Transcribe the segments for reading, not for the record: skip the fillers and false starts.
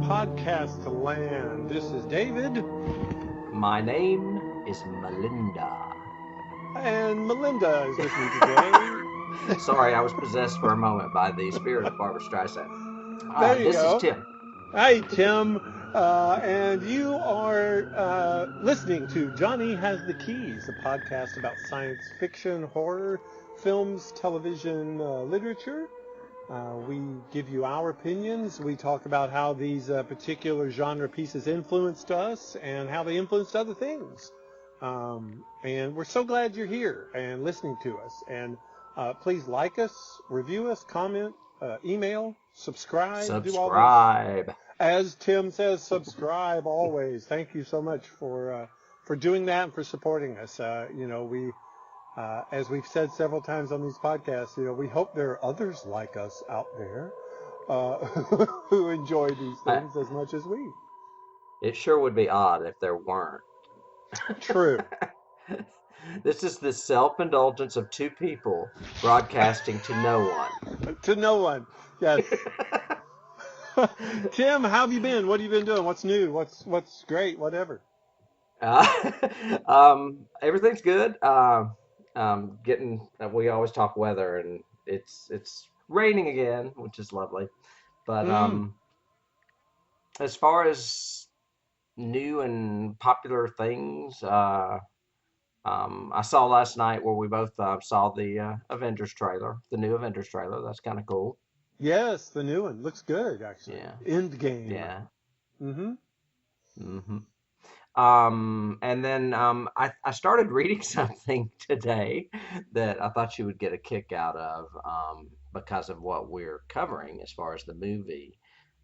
podcast land. This is David. My name is Melinda. And Melinda is with me today. Sorry, I was possessed for a moment by the spirit of Barbara Streisand. There you This go. is Tim. Hi, Tim. And you are listening to Johnny Has the Keys, a podcast about science fiction, horror, films, television, literature. We give you our opinions. We talk about how these particular genre pieces influenced us and how they influenced other things. And we're so glad you're here and listening to us. And please like us, review us, comment, email, subscribe. Do all those. As Tim says, subscribe always. Thank you so much for doing that and for supporting us. We. As we've said several times on these podcasts, we hope there are others like us out there who enjoy these things as much as we. It sure would be odd if there weren't. True. This is the self-indulgence of two people broadcasting to no one. To no one, yes. Tim, how have you been? What have you been doing? What's new? What's great? Whatever. Everything's good. We always talk weather, and it's raining again, which is lovely. But as far as new and popular things, I saw last night where we both saw the Avengers trailer, the new Avengers trailer. That's kind of cool. Yes, the new one looks good, actually. Yeah. Endgame. Yeah. Mm-hmm. And then I started reading something today that I thought you would get a kick out of because of what we're covering as far as the movie.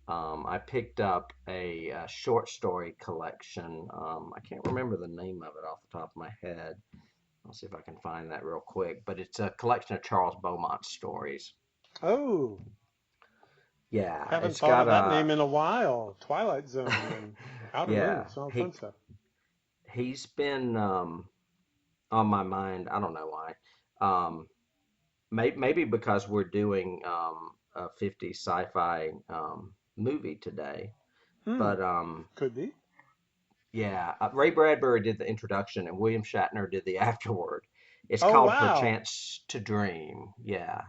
I picked up a short story collection. I can't remember the name of it off the top of my head. I'll see if I can find that real quick. But it's a collection of Charles Beaumont stories. Oh. Yeah. Haven't thought of that name in a while. Twilight Zone and Outer Limits, all fun stuff. He's been on my mind. I don't know why. Maybe because we're doing a 50s sci-fi movie today. But could be. Yeah, Ray Bradbury did the introduction and William Shatner did the afterword. It's called Perchance to Dream. Yeah.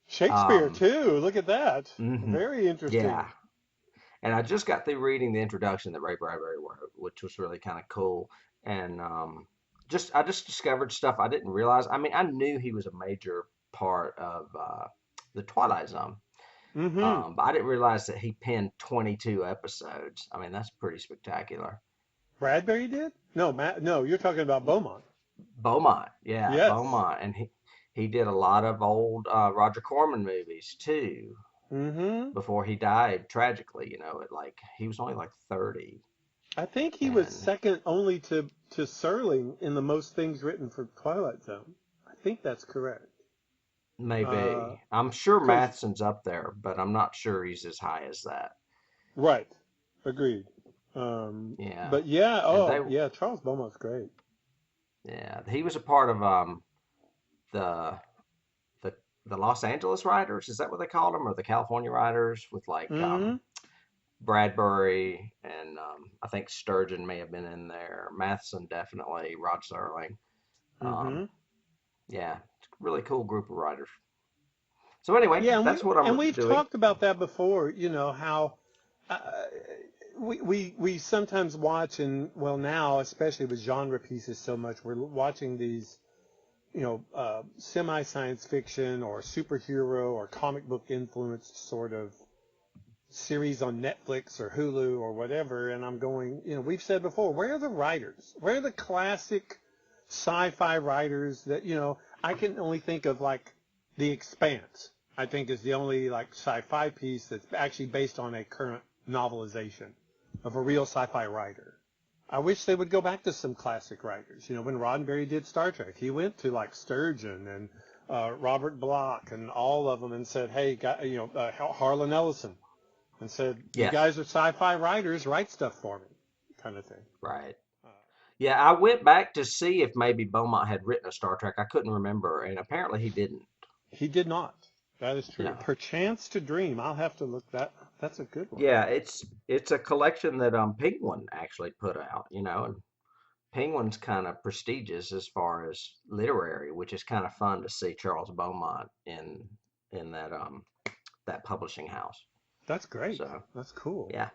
Shakespeare too. Look at that. Mm-hmm. Very interesting. Yeah. And I just got through reading the introduction that Ray Bradbury wrote, which was really kind of cool. And I just discovered stuff I didn't realize. I mean, I knew he was a major part of the Twilight Zone, but I didn't realize that he penned 22 episodes. I mean, that's pretty spectacular. Bradbury did? No, you're talking about Beaumont. Beaumont, yeah, yes. Beaumont, and he did a lot of old Roger Corman movies too. Before he died tragically, he was only like 30. I think he was second only to Serling in the most things written for Twilight Zone. I think that's correct. Maybe. I'm sure Matheson's up there, but I'm not sure he's as high as that. Right. Agreed. Yeah. But Charles Beaumont's great. Yeah, he was a part of the Los Angeles writers, is that what they called them, or the California writers with Bradbury and I think Sturgeon may have been in there. Matheson definitely, Rod Serling. Yeah, it's a really cool group of writers. So anyway, that's what I'm doing. And we've talked about that before, how we sometimes watch, and well now, especially with genre pieces so much, we're watching these semi-science fiction or superhero or comic book influenced sort of series on Netflix or Hulu or whatever, and I'm going, we've said before, where are the writers? Where are the classic sci-fi writers that, I can only think of like The Expanse, I think is the only like sci-fi piece that's actually based on a current novelization of a real sci-fi writer. I wish they would go back to some classic writers. When Roddenberry did Star Trek, he went to like Sturgeon and Robert Bloch and all of them and said, hey, Harlan Ellison, and said, you guys are sci-fi writers, write stuff for me, kind of thing. Right. Yeah, I went back to see if maybe Beaumont had written a Star Trek. I couldn't remember, and apparently he didn't. He did not. That is true. No. Perchance to Dream. I'll have to look that That's a good one. Yeah, it's a collection that Penguin actually put out, and Penguin's kind of prestigious as far as literary, which is kind of fun to see Charles Beaumont in that publishing house. That's great. So That's cool. yeah.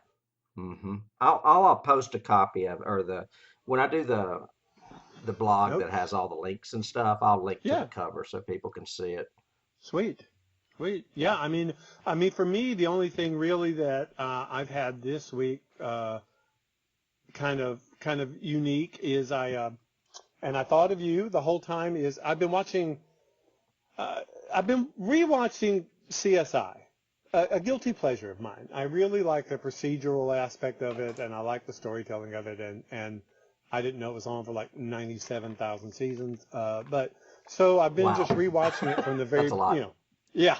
I'll post a copy of or the when I do the blog that has Notes. all the links and stuff, I'll link to the Yeah. cover so people can see it. Sweet. Sweet. Yeah. Yeah. I mean, for me, the only thing really that I've had this week, kind of unique is and I thought of you the whole time is I've been rewatching CSI, a guilty pleasure of mine. I really like the procedural aspect of it, and I like the storytelling of it, and I didn't know it was on for like 97,000 seasons. But so I've been just Wow. rewatching it from the That's very, a lot. yeah.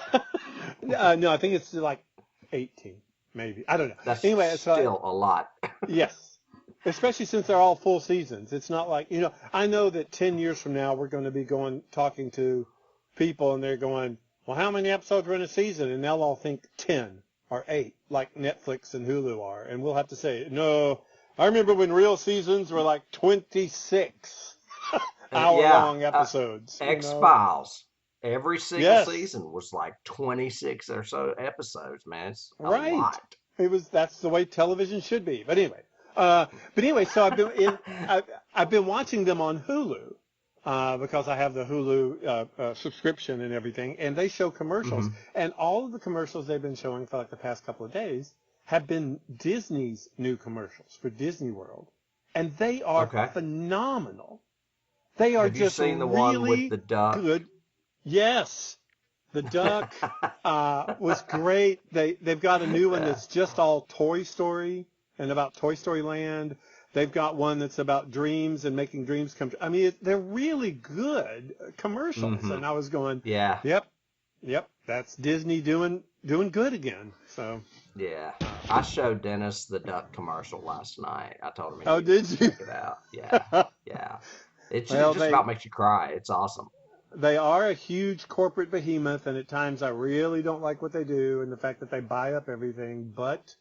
No, I think it's like 18, maybe. I don't know. That's Anyway, still a lot. yes, especially since they're all full seasons. It's not like, I know that 10 years from now we're going to be talking to people and they're going, well, how many episodes are in a season? And they'll all think 10 or 8, like Netflix and Hulu are. And we'll have to say, no, I remember when real seasons were like 26 Yeah, hour-long episodes, X-Files. Every single Yes, season was like 26 or so episodes, man. It's a right. lot. That's the way television should be. But anyway, so I've been watching them on Hulu, because I have the Hulu subscription and everything, and they show commercials, Hmm. and all of the commercials they've been showing for like the past couple of days have been Disney's new commercials for Disney World, and they are Okay. phenomenal. They are Have you just seen the one with really the duck? good. Yes, the duck was great. They've got a new one Yeah. that's just all Toy Story and about Toy Story Land. They've got one that's about dreams and making dreams come true. I mean, they're really good commercials. Hmm. And I was going, Yeah. yep, yep, that's Disney doing good again. So, Yeah. I showed Dennis the duck commercial last night. I told him he oh, needed did to you? check it out. Yeah. Yeah. It Well, just about makes you cry. It's awesome. they are a huge corporate behemoth, and at times I really don't like what they do and the fact that they buy up everything. But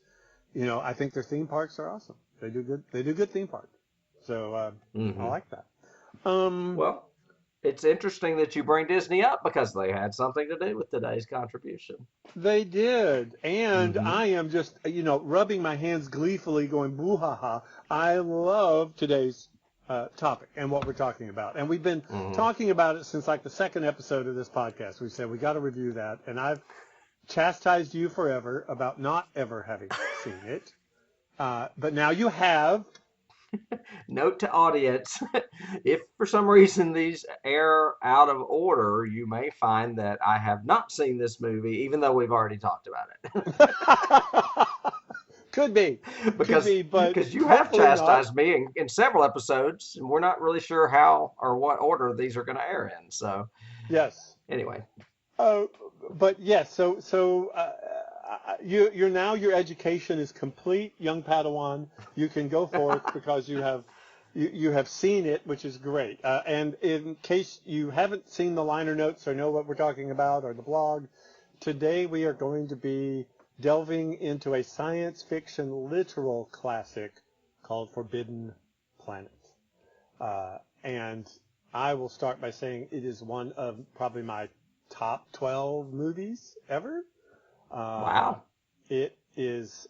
I think their theme parks are awesome. They do good. They do good theme parks. So I Hmm. like that. Um, Well, it's interesting that you bring Disney up because they had something to do with today's contribution. they did, and Hmm. I am just rubbing my hands gleefully, going boo ha ha. I love today's topic and what we're talking about, and we've been Hmm. talking about it since like the second episode of this podcast. We said we got to review that, and I've chastised you forever about not ever having seen it. But now you have. Note to audience, if for some reason these air out of order, you may find that I have not seen this movie, even though we've already talked about it. Could be, could because be, but because you have hopefully not. chastised me in several episodes, and we're not really sure how or what order these are going to air in. So Yes. anyway, But yes. So you're now your education is complete, young Padawan. You can go forth because you have seen it, which is great. And in case you haven't seen the liner notes or know what we're talking about or the blog, today we are going to be delving into a science fiction literal classic called Forbidden Planet. And I will start by saying it is one of probably my top 12 movies ever. Uh, wow. it is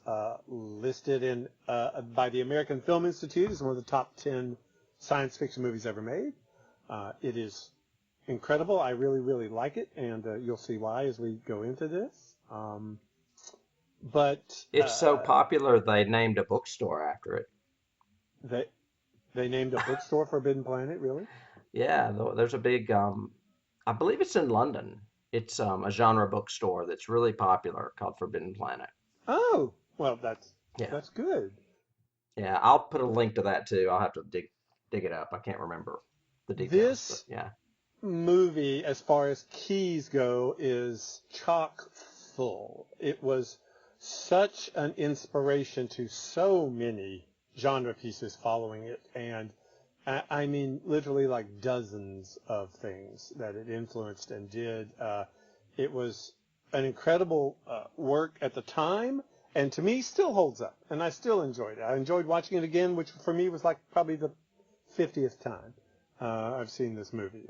listed in by the American Film Institute as one of the top 10 science fiction movies ever made. It is incredible. I really, really like it, and you'll see why as we go into this. But It's so popular they named a bookstore after it. they they named a bookstore Forbidden Planet, really? Yeah, there's a big I believe it's in London. It's a genre bookstore that's really popular called Forbidden Planet. Oh, well, Yeah. that's good. Yeah, I'll put a link to that too. I'll have to dig it up. I can't remember the details, but This yeah. movie, as far as keys go, is chock full. It was such an inspiration to so many genre pieces following it, and I mean literally like dozens of things that it influenced and did. It was an incredible work at the time, and to me still holds up, and I still enjoyed it. I enjoyed watching it again, which for me was like probably the 50th time I've seen this movie.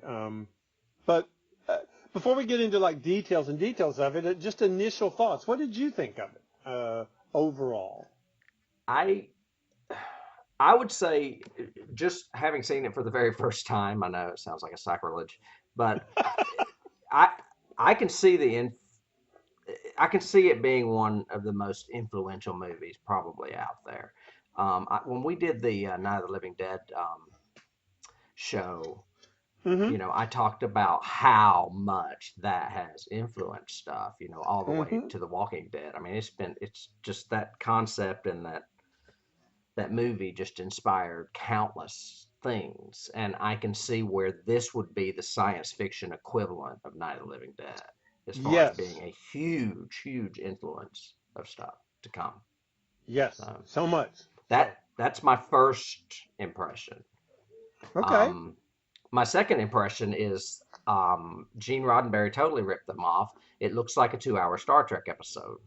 But before we get into like details of it, just initial thoughts. What did you think of it overall? I I would say, just having seen it for the very first time, I know it sounds like a sacrilege, but I I can see I can see it being one of the most influential movies probably out there. When we did the Night of the Living Dead show, Mm-hmm. I talked about how much that has influenced stuff, all the way Mm-hmm. to The Walking Dead. I mean, it's just that concept, and that movie just inspired countless things. And I can see where this would be the science fiction equivalent of Night of the Living Dead, as far as being Yes. a huge, huge influence of stuff to come. Yes. So So much. So. that's my first impression. Okay. Um, my second impression is Gene Roddenberry totally ripped them off. It looks like a 2-hour Star Trek episode.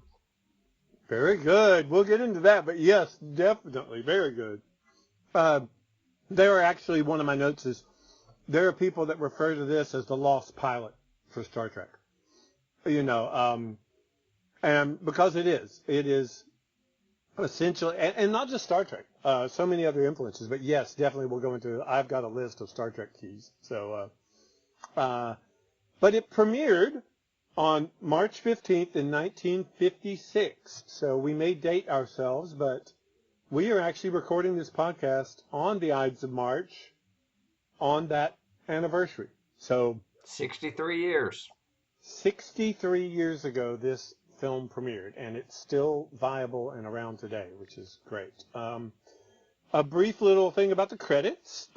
Very good. We'll get into that, but yes, definitely. Very good. Uh, there are actually, one of my notes is, there are people that refer to this as the lost pilot for Star Trek. And because it is essentially, and not just Star Trek, so many other influences, but yes, definitely we'll go into, I've got a list of Star Trek keys. But it premiered on March 15th in 1956. So we may date ourselves, but we are actually recording this podcast on the Ides of March on that anniversary. So 63 years. 63 years ago, this film premiered, and it's still viable and around today, which is great. A brief little thing about the credits.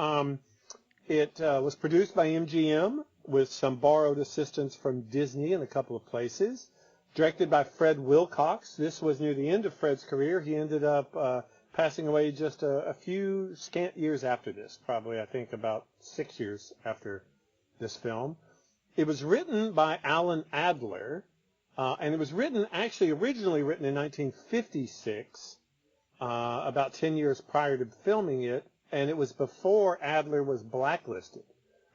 It was produced by MGM with some borrowed assistance from Disney in a couple of places. Directed by Fred Wilcox. This was near the end of Fred's career. He ended up passing away just a few scant years after this, probably I think about 6 years after this film. It was written by Alan Adler, and it was originally written in 1956, about 10 years prior to filming it, and it was before Adler was blacklisted.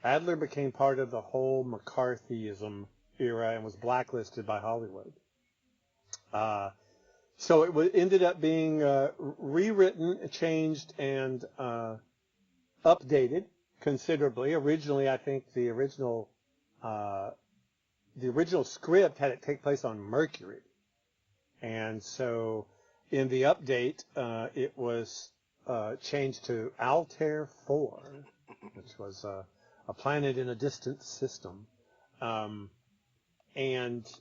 Adler became part of the whole McCarthyism era and was blacklisted by Hollywood. So it ended up being rewritten, changed, and updated considerably. Originally, I think the original script had it take place on Mercury, and so in the update, it was changed to Altair IV, which was a planet in a distant system. And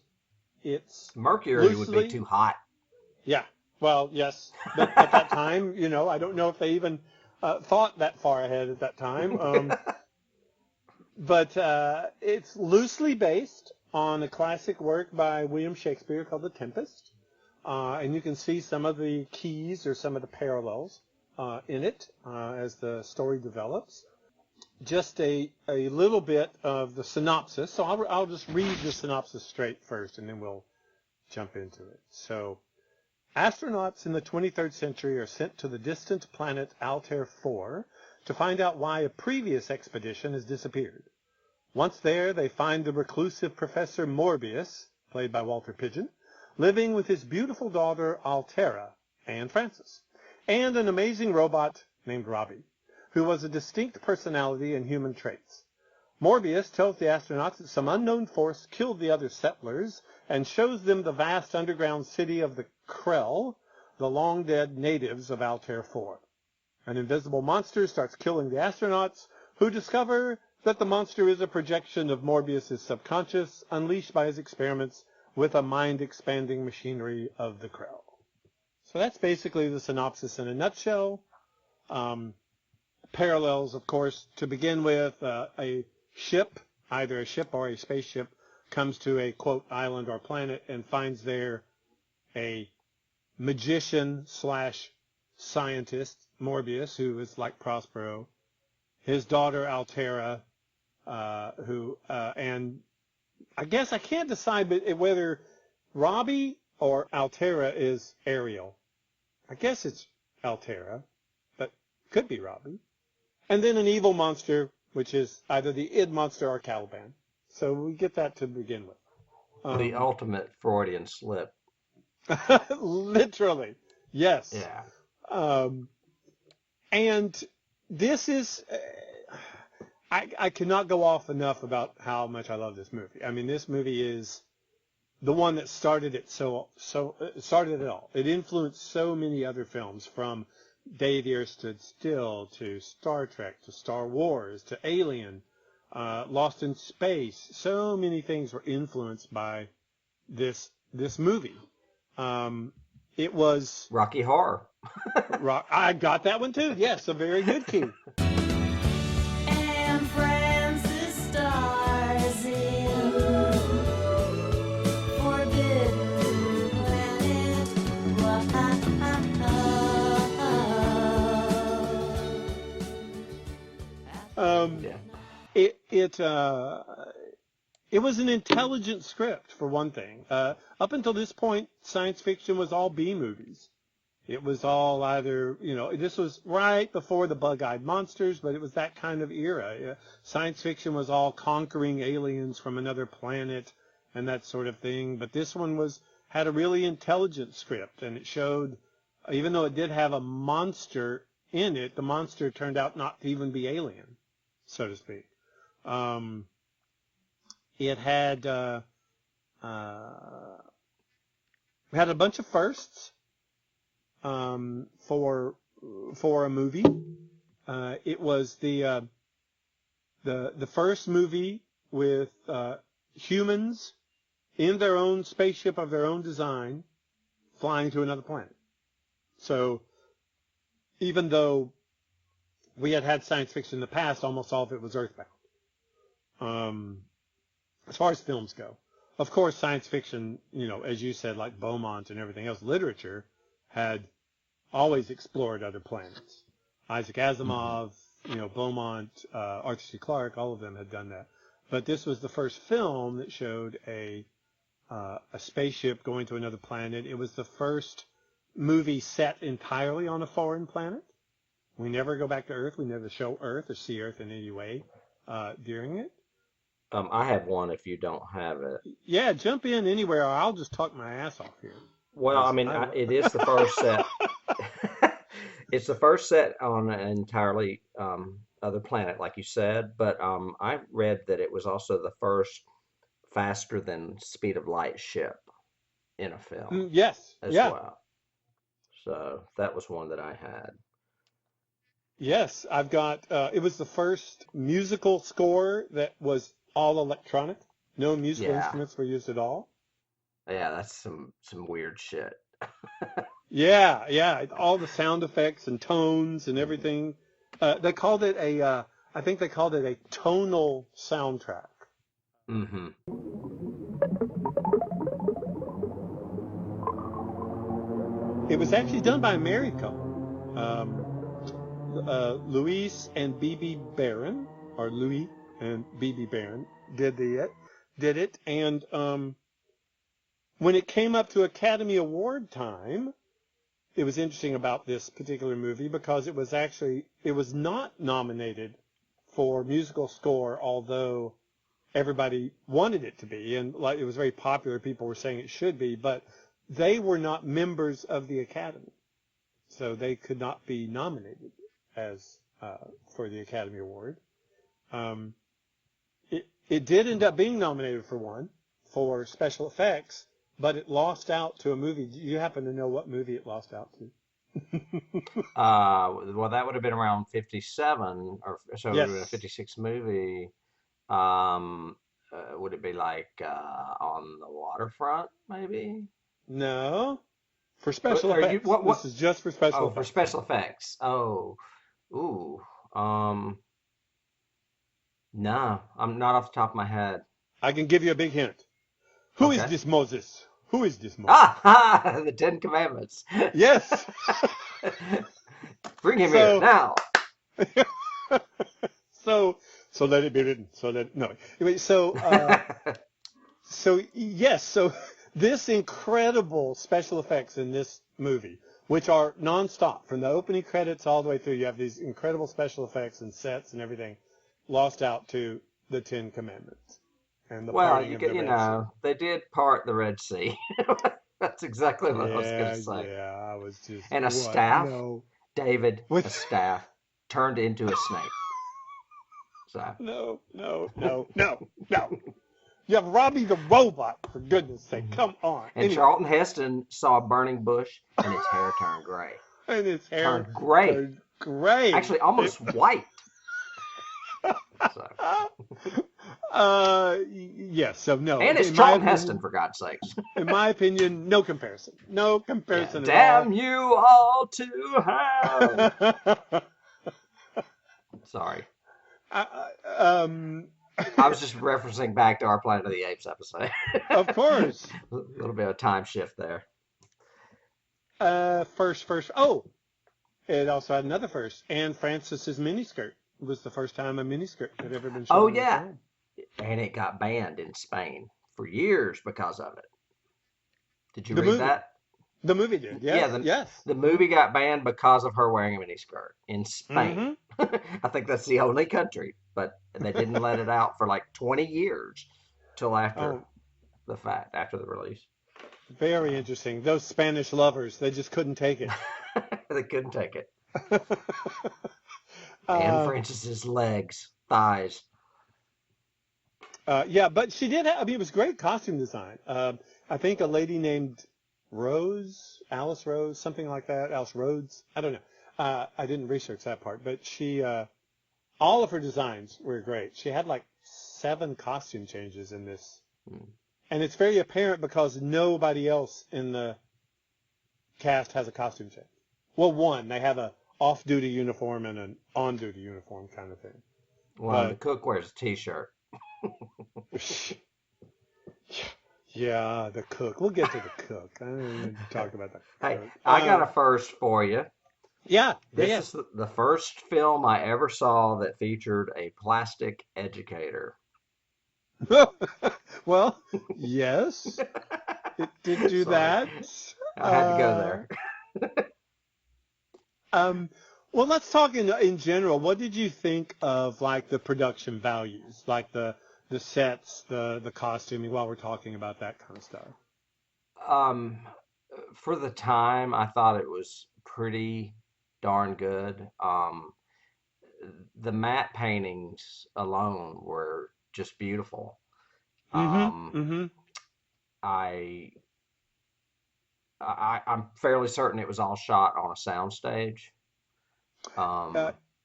it's Mercury would be loosely, too hot. yeah, well, yes, but at that time, I don't know if they even thought that far ahead at that time. But it's loosely based on a classic work by William Shakespeare called The Tempest. And you can see some of the keys or some of the parallels in it as the story develops. Just a little bit of the synopsis. So I'll just read the synopsis straight first, and then we'll jump into it. So, astronauts in the 23rd century are sent to the distant planet Altair IV to find out why a previous expedition has disappeared. Once there, they find the reclusive Professor Morbius, played by Walter Pidgeon, living with his beautiful daughter Altaira and Francis, and an amazing robot named Robbie, who was a distinct personality and human traits. Morbius tells the astronauts that some unknown force killed the other settlers and shows them the vast underground city of the Krell, the long-dead natives of Altair IV. An invisible monster starts killing the astronauts, who discover that the monster is a projection of Morbius's subconscious, unleashed by his experiments with a mind-expanding machinery of the Krell. So that's basically the synopsis in a nutshell. Parallels, of course, to begin with, a ship, either a ship or a spaceship, comes to a, quote, island or planet and finds there a magician slash scientist, Morbius, who is like Prospero, his daughter Altaira, and I guess I can't decide whether Robbie or Altaira is Ariel. I guess it's Altaira, but could be Robbie. And then an evil monster, which is either the id monster or Caliban. So we get that to begin with. The ultimate Freudian slip. Literally, yes. Yeah. And this is, I cannot go off enough about how much I love this movie. I mean, this movie is the one that started it started it all. It influenced so many other films, from Day the Earth Stood Still to Star Trek to Star Wars to Alien, Lost in Space. So many things were influenced by this movie. It was Rocky Horror. I got that one too. Yes, a very good key. And Francis stars in Forbidden Planet. Yeah. It was an intelligent script, for one thing. Up until this point, science fiction was all B movies. It was all either, this was right before the bug-eyed monsters, but it was that kind of era. Science fiction was all conquering aliens from another planet and that sort of thing. But this one had a really intelligent script, and it showed, even though it did have a monster in it, the monster turned out not to even be alien, so to speak. It had a bunch of firsts for a movie. It was the first movie with humans in their own spaceship of their own design flying to another planet. So even though we had science fiction in the past, almost all of it was earthbound. As far as films go, of course, science fiction, as you said, like Beaumont and everything else, literature had always explored other planets. Isaac Asimov, Beaumont, Arthur C. Clarke, all of them had done that. But this was the first film that showed a spaceship going to another planet. It was the first movie set entirely on a foreign planet. We never go back to Earth. We never show Earth or see Earth in any way during it. I have one if you don't have it. Yeah, jump in anywhere, or I'll just talk my ass off here. Well, I mean, it is the first set. It's the first set on an entirely other planet, like you said. But I read that it was also the first faster than speed of light ship in a film Yes. as Yeah. well. So that was one that I had. Yes, I've got. It was the first musical score that was all electronic. No musical Yeah. instruments were used at all. Yeah, that's some weird shit. Yeah. All the sound effects and tones and everything. They called it I think they called it a tonal soundtrack. Mm-hmm. It was actually done by a married couple. Louis and B.B. Barron, or Louis and B.B. Barron, did it. And when it came up to Academy Award time, it was interesting about this particular movie because it was not nominated for musical score, although everybody wanted it to be, and like it was very popular. People were saying it should be, but they were not members of the Academy, so they could not be nominated as for the Academy Award. It did end up being nominated for one for special effects, but it lost out to a movie. Do you happen to know what movie it lost out to? Well, that would have been around 57, or so it would have been a Yes. 56 movie. Would it be like On the Waterfront, maybe? No, for special Are you effects. what? This is just for special Oh, effects. for special effects. Oh, ooh. No, I'm not off the top of my head. I can give you a big hint. Who is Okay. this Moses? Who is this Moses? Ah, the Ten Commandments. Yes. Bring him So- here now. So let it be written. So let no. Anyway, so yes. So this incredible special effects in this movie, which are nonstop from the opening credits all the way through. You have these incredible special effects and sets and everything, lost out to the Ten Commandments and the Well, parting of the Red Sea. they did part the Red Sea. That's exactly what I was going to Yeah, say. yeah. I was just And a what? staff, No, David, a with staff turned into a snake. So, no. You have Robbie the robot, for goodness sake. Come on. and Anyway, Charlton Heston saw a burning bush, and his hair turned gray. and his hair Turned gray. turned gray. Actually, almost white. So. Yes. So no. And it's in my Charlton opinion- Heston, for God's sakes. In my opinion, no comparison. No comparison at Damn you all to hell. all. Sorry. Um, I was just referencing back to our Planet of the Apes episode. of course. A little bit of time shift there. First. Oh, it also had another first. Anne Francis's miniskirt was the first time a miniskirt had ever been shown. Oh, on yeah. film. And it got banned in Spain for years because of it. Did you The read movie. that? The movie did. Yes. Yes. The movie got banned because of her wearing a miniskirt in Spain. I think that's the only country, but they didn't let it out for like 20 years till after the fact, after the release. Very interesting. Those Spanish lovers, they just couldn't take it. They couldn't take it. Anne Francis's legs, thighs. Yeah, but she did have, I mean, it was great costume design. I think a lady named Alice Rose, something like that, Alice Rhodes. I don't know. I didn't research that part, but she, all of her designs were great. She had like 7 costume changes in this. And it's very apparent because nobody else in the cast has a costume change. Well, one, they have a off-duty uniform and an on-duty uniform kind of thing. Well, the cook wears a t-shirt. Yeah, the cook. We'll get to the cook. I don't even talk about the cook. Hey, I got a first for you. Yeah. This is the first film I ever saw that featured a plastic educator. Well, yes, it did do that. I had to go there. Well, let's talk in general. What did you think of like the production values, like the sets, the costuming? While we're talking about that kind of stuff. For the time, I thought it was pretty darn good. The matte paintings alone were just beautiful. I'm fairly certain it was all shot on a soundstage.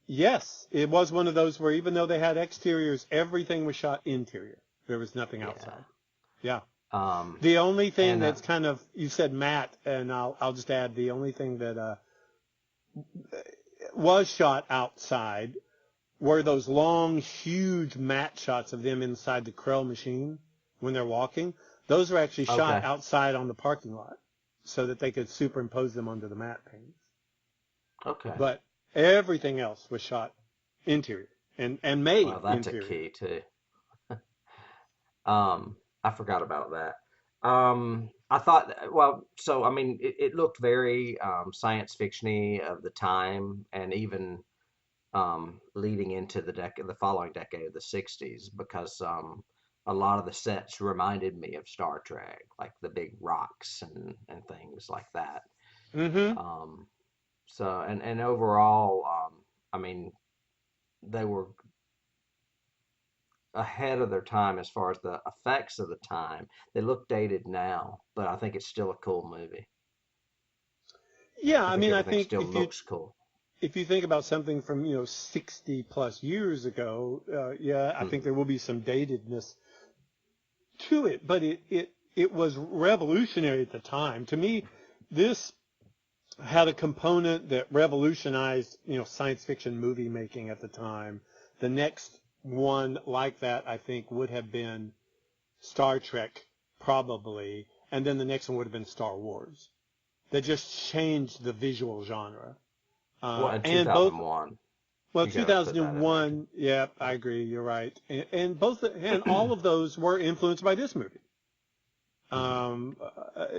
Yes, it was one of those where even though they had exteriors, everything was shot interior. There was nothing outside. Yeah. The only thing that's kind of, you said matte, and I'll just add the only thing that was shot outside were those long, huge matte shots of them inside the Krell machine when they're walking. Those were actually shot outside on the parking lot so that they could superimpose them onto the matte paintings. Okay. But everything else was shot interior and made well, that's interior. a key too. I forgot about that. I thought, well, so I mean, it looked very science fiction-y of the time, and even leading into the following decade of the 60s, because a lot of the sets reminded me of Star Trek, like the big rocks and things like that. So, and overall, I mean, they were ahead of their time as far as the effects of the time. They look dated now, but I think it's still a cool movie. Yeah, I mean, I think still looks cool. If you think about something from 60 plus years ago, I think there will be some datedness to it, but it was revolutionary at the time. To me, this had a component that revolutionized science fiction movie making at the time. The next one like that, I think, would have been Star Trek, probably, and then the next one would have been Star Wars. That just changed the visual genre. Well, in 2001. Well, 2001, yeah, I agree. You're right. And all of those were influenced by this movie. Hmm.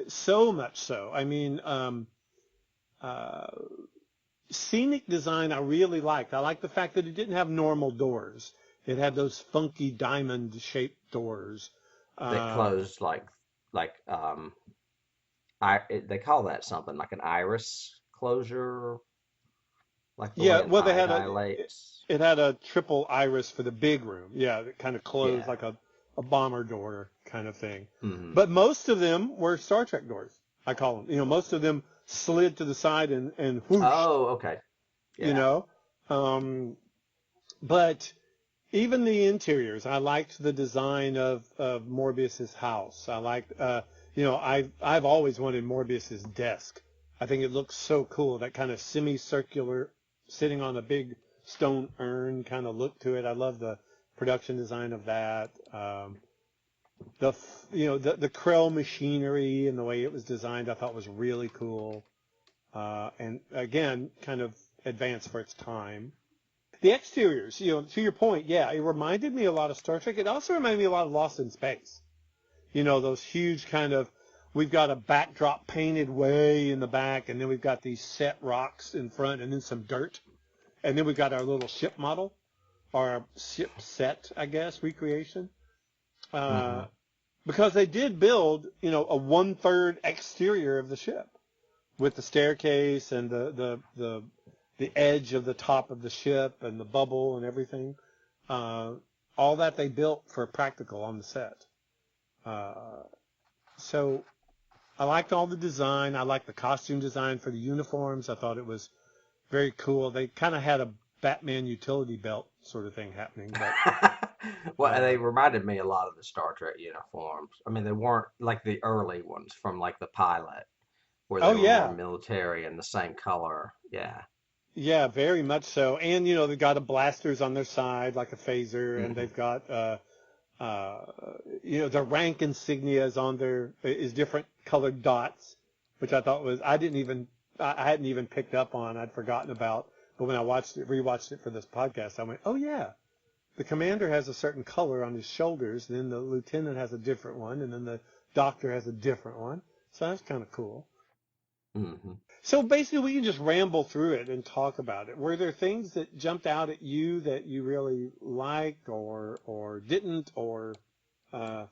So much so. I mean, uh, scenic design I really liked. I liked the fact that it didn't have normal doors. It had those funky diamond-shaped doors. That Uh, closed like they call that something like an iris closure, like the yeah, way an well, they eye had dilates. it had a triple iris for the big room. Yeah, it kind of closed Yeah. like a bomber door kind of thing. Hmm. But most of them were Star Trek doors. I call them. Most of them slid to the side and whooshed. Oh, okay. You Yeah. know, um, but even the interiors, I liked the design of Morbius's house. I liked, I've always wanted Morbius's desk. I think it looks so cool. That kind of semicircular, sitting on a big stone urn kind of look to it. I love the production design of that. The Krell machinery and the way it was designed, I thought was really cool. And again, kind of advanced for its time. The exteriors, to your point, yeah, it reminded me a lot of Star Trek. It also reminded me a lot of Lost in Space. Those huge kind of, we've got a backdrop painted way in the back, and then we've got these set rocks in front, and then some dirt. And then we've got our little ship model, or our ship set, I guess, recreation. Hmm. Uh, because they did build, a one-third exterior of the ship with the staircase and the edge of the top of the ship and the bubble and everything. Uh, all that they built for practical on the set. Uh, so I liked all the design. I liked the costume design for the uniforms. I thought it was very cool. They kind of had a Batman utility belt sort of thing happening, but Well, uh, they reminded me a lot of the Star Trek uniforms. I mean, they weren't like the early ones from like the pilot, where they oh were more yeah, military and the same color. Yeah. yeah, very much so. And they've got a blasters on their side like a phaser, and Hmm. they've got uh, the rank insignia is different colored dots, which I thought was I hadn't even picked up on. I'd forgotten about, but when I rewatched it for this podcast, I went, oh yeah, the commander has a certain color on his shoulders, then the lieutenant has a different one, and then the doctor has a different one. So that's kind of cool. Hmm. So basically, we can just ramble through it and talk about it. Were there things that jumped out at you that you really liked, or didn't, or uh,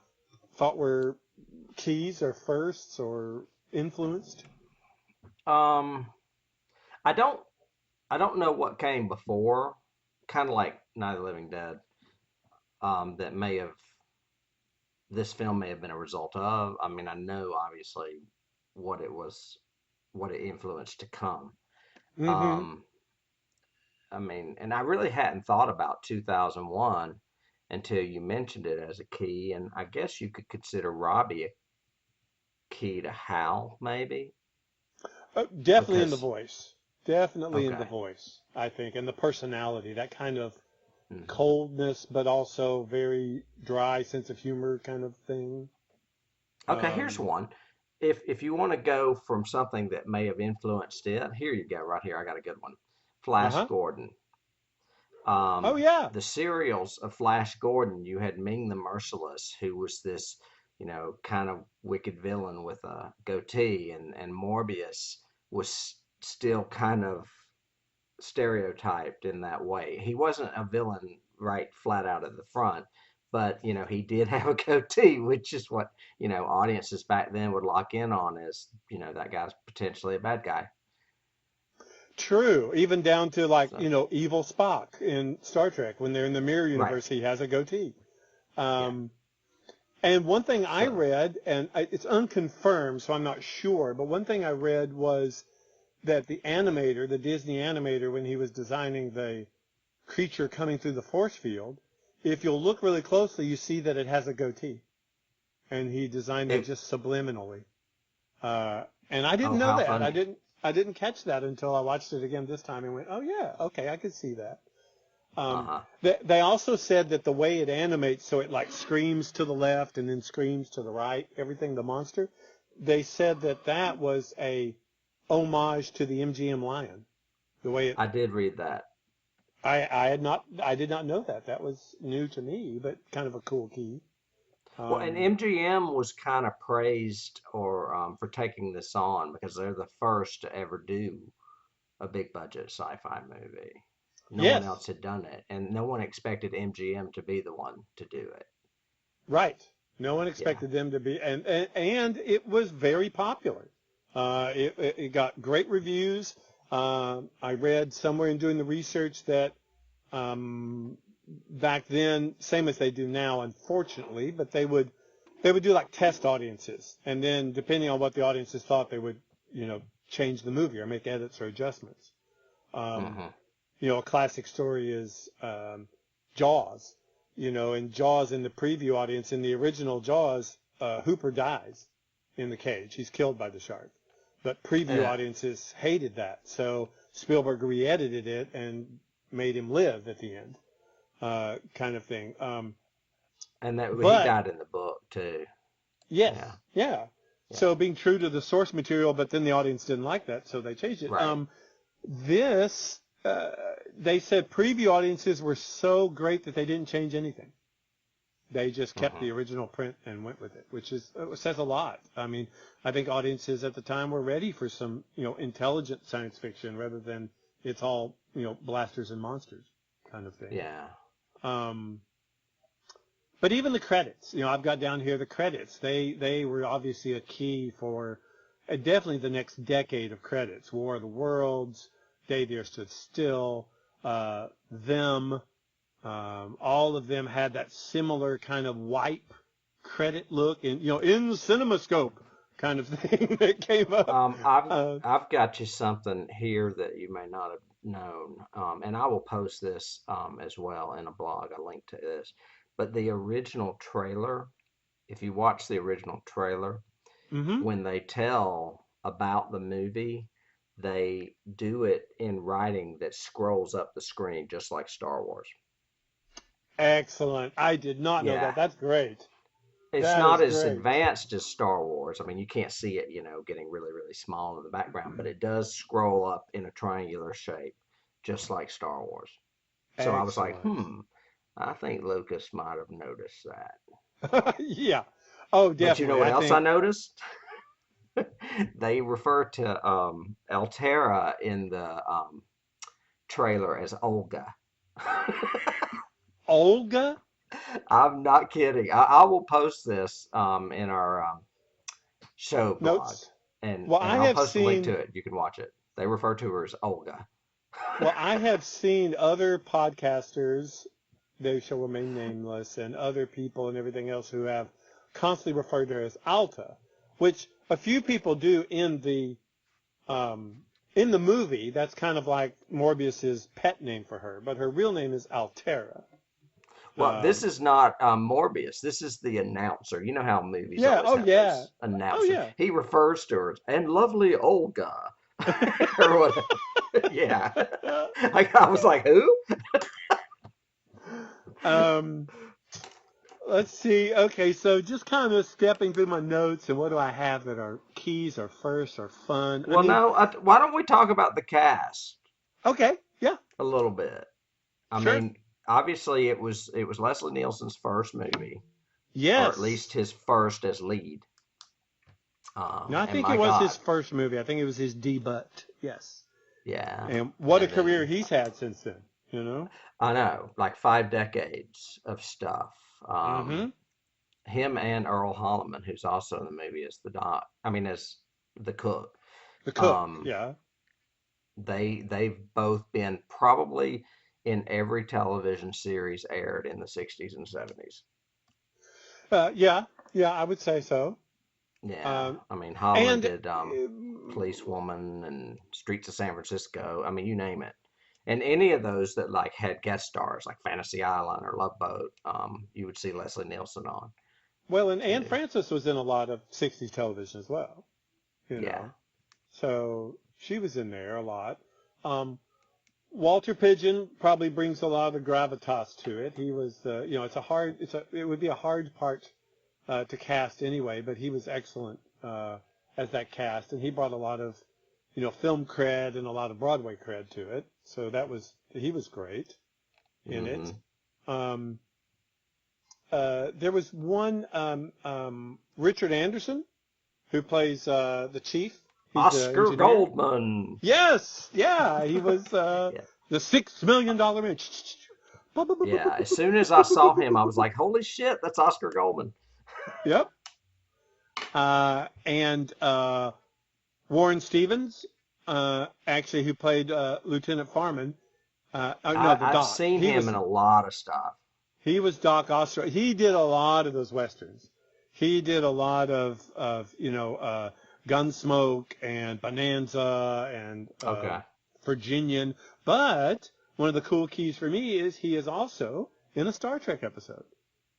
thought were keys or firsts or influenced? Um, I don't, I don't know what came before, kind of like Night of the Living Dead. That may have this film may have been a result of. I mean, I know obviously what it was, what it influenced to come. Mm-hmm. Um, I mean, and I really hadn't thought about 2001 until you mentioned it as a key, and I guess you could consider Robbie a key to Hal, maybe, Definitely in the because voice. Definitely in the okay, voice, I think, and the personality, that kind of hmm, coldness, but also very dry sense of humor kind of thing. okay. Here's Um, one. If you want to go from something that may have influenced it, here you go, right here. I got a good one. Flash uh-huh. Gordon. Oh, yeah. The serials of Flash Gordon, you had Ming the Merciless, who was this, kind of wicked villain with a goatee, and Morbius was still kind of stereotyped in that way. He wasn't a villain right flat out at the front, but he did have a goatee, which is what audiences back then would lock in on as that guy's potentially a bad guy. True. Even down to like, So evil Spock in Star Trek. When they're in the mirror right, universe, he has a goatee. yeah. Um, and one thing I So read, and it's unconfirmed, so I'm not sure, but one thing I read was that the animator, the Disney animator, when he was designing the creature coming through the force field, if you'll look really closely, you see that it has a goatee. And he designed it it. just subliminally. And I didn't Oh, know how that. funny. I didn't catch that until I watched it again this time and went, oh yeah, okay, I could see that. Uh Um, huh. they also said that the way it animates, so it like screams to the left and then screams to the right, everything, the monster, they said that that was a homage to the MGM lion. The way it, I did read that. I did not know that. That was new to me, but kind of a cool key. Well, and MGM was kind of praised or for taking this on because they're the first to ever do a big budget sci-fi movie. No one Yes, else had done it, and no one expected MGM to be the one to do it. right. No one Yeah. expected them to be, and it was very popular. It got great reviews. I read somewhere in doing the research that back then, same as they do now, unfortunately, but they would do like test audiences, and then depending on what the audiences thought, they would change the movie or make edits or adjustments. Um, Hmm. a classic story is Jaws. In Jaws, in the preview audience, in the original Jaws, Hooper dies in the cage. He's killed by the shark. But preview Yeah. audiences hated that, so Spielberg re-edited it and made him live at the end, kind of thing. And that he But died in the book too. yes, Yeah. yeah. Yeah. So being true to the source material, but then the audience didn't like that, so they changed it. Right. This, they said preview audiences were so great that they didn't change anything. They just kept Hmm. the original print and went with it, which says a lot. I mean, I think audiences at the time were ready for some, intelligent science fiction rather than it's all, blasters and monsters kind of thing. Yeah. Um, but even the credits, I've got down here the credits. They were obviously a key for definitely the next decade of credits. War of the Worlds, Day the Earth Stood Still, Them. All of them had that similar kind of wipe credit look, and in the CinemaScope kind of thing that came up. I've got you something here that you may not have known, and I will post this as well in a blog. A link to this, but the original trailer. If you watch the original trailer, Mm-hmm. when they tell about the movie, they do it in writing that scrolls up the screen just like Star Wars. Excellent. I did not know that. Yeah. That's great. It's That not is as great. advanced as Star Wars. I mean, you can't see it, getting really, really small in the background, but it does scroll up in a triangular shape, just like Star Wars. So I was like, Excellent. I think Lucas might have noticed that. Yeah. Oh, But you know definitely. what I else I think. noticed? They refer to Altaira in the trailer as Olga. Olga I'm not kidding. I will post this in our show blog, notes. and Well, I I'll have post a link to seen. it. You can watch it. They refer to her as Olga. Well, I have seen other podcasters, they shall remain nameless, and other people and everything else who have constantly referred to her as Alta, which a few people do um, in the movie. That's kind of like Morbius's pet name for her, but her real name is Altaira. Well, this Um, is not Morbius. This is the announcer. You know how movies yeah. always Oh, have yeah. those Oh, announcers. yeah. He refers to her and lovely Olga or whatever. Yeah. I was like, who? um, let's see. Okay, so just kind of stepping through my notes, and what do I have that are keys or first or fun? I Well, mean, no. Why don't we talk about the cast okay, yeah, a little bit? I sure. mean, obviously it was Leslie Nielsen's first movie, or at least Yes. his first as lead. No, I And think it my was his God, first movie. I think it was his debut. Yes. yeah. And what a And career then he's had since then, you know? I know, like 5 decades of stuff. Mm-hmm. Him and Earl Holliman, who's also in the movie as the doc. I mean, as the cook. The cook, Um, yeah. they've both been probably in every television series aired in the 60s and 70s. Yeah, yeah, I would say so. Yeah, Um, I mean, Holliman and did Policewoman and Streets of San Francisco. I mean, you name it. And any of those that like had guest stars, like Fantasy Island or Love Boat, you would see Leslie Nielsen on well, and Anne too. Francis was in a lot of 60s television as well, you Yeah. know? So she was in there a lot. Um, Walter Pidgeon probably brings a lot of gravitas to it. He was, it would be a hard part to cast anyway, but he was excellent as that cast, and he brought a lot of, film cred and a lot of Broadway cred to it. So he was great in Hmm. it. Um, there was one Richard Anderson who plays the chief. He's the Oscar engineer. Goldman. Yes, yeah, he was Yeah. the $6 million man. Yeah. As soon as I saw him, I was like, "Holy shit, that's Oscar Goldman." Yep. And Warren Stevens, actually, who played Lieutenant Farman. No, the I've Doc. seen him in a lot of stuff. He was Doc Oster. He did a lot of those westerns. He did a lot of Gunsmoke and Bonanza and Okay. Virginian. But one of the cool keys for me is he is also in a Star Trek episode.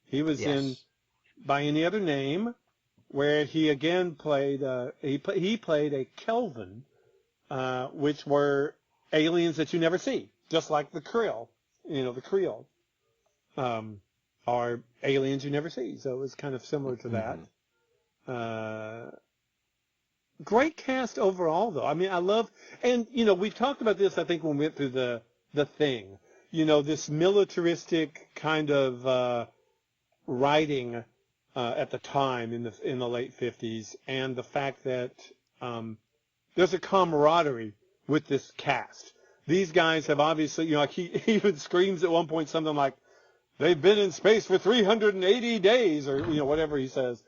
He was in Yes. By Any Other Name, where he again played he played a Kelvin, which were aliens that you never see, just like the Krill. The Creole are aliens you never see. So it was kind of similar to that. Great cast overall, though. I mean, I love, and we've talked about this. I think when we went through the Thing, this militaristic kind of writing at the time in the late 50s, and the fact that there's a camaraderie with this cast. These guys have obviously, like he even screams at one point something like, "They've been in space for 380 days," or whatever he says.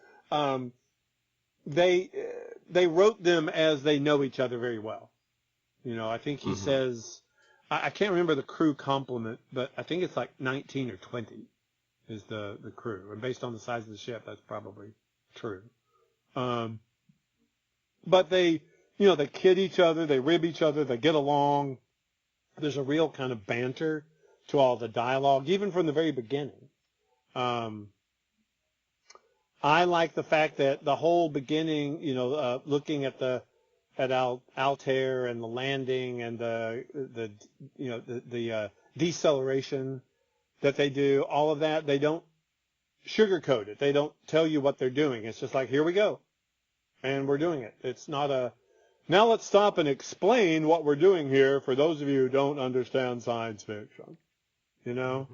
They wrote them as they know each other very well. I think he says, I can't remember the crew compliment, but I think it's like 19 or 20 is the crew, and based on the size of the ship, that's probably true. But they kid each other, they rib each other, they get along. There's a real kind of banter to all the dialogue, even from the very beginning. I like the fact that the whole beginning, looking at Altair and the landing and the deceleration that they do, all of that, they don't sugarcoat it. They don't tell you what they're doing. It's just like, here we go, and we're doing it. It's not now let's stop and explain what we're doing here for those of you who don't understand science fiction. Who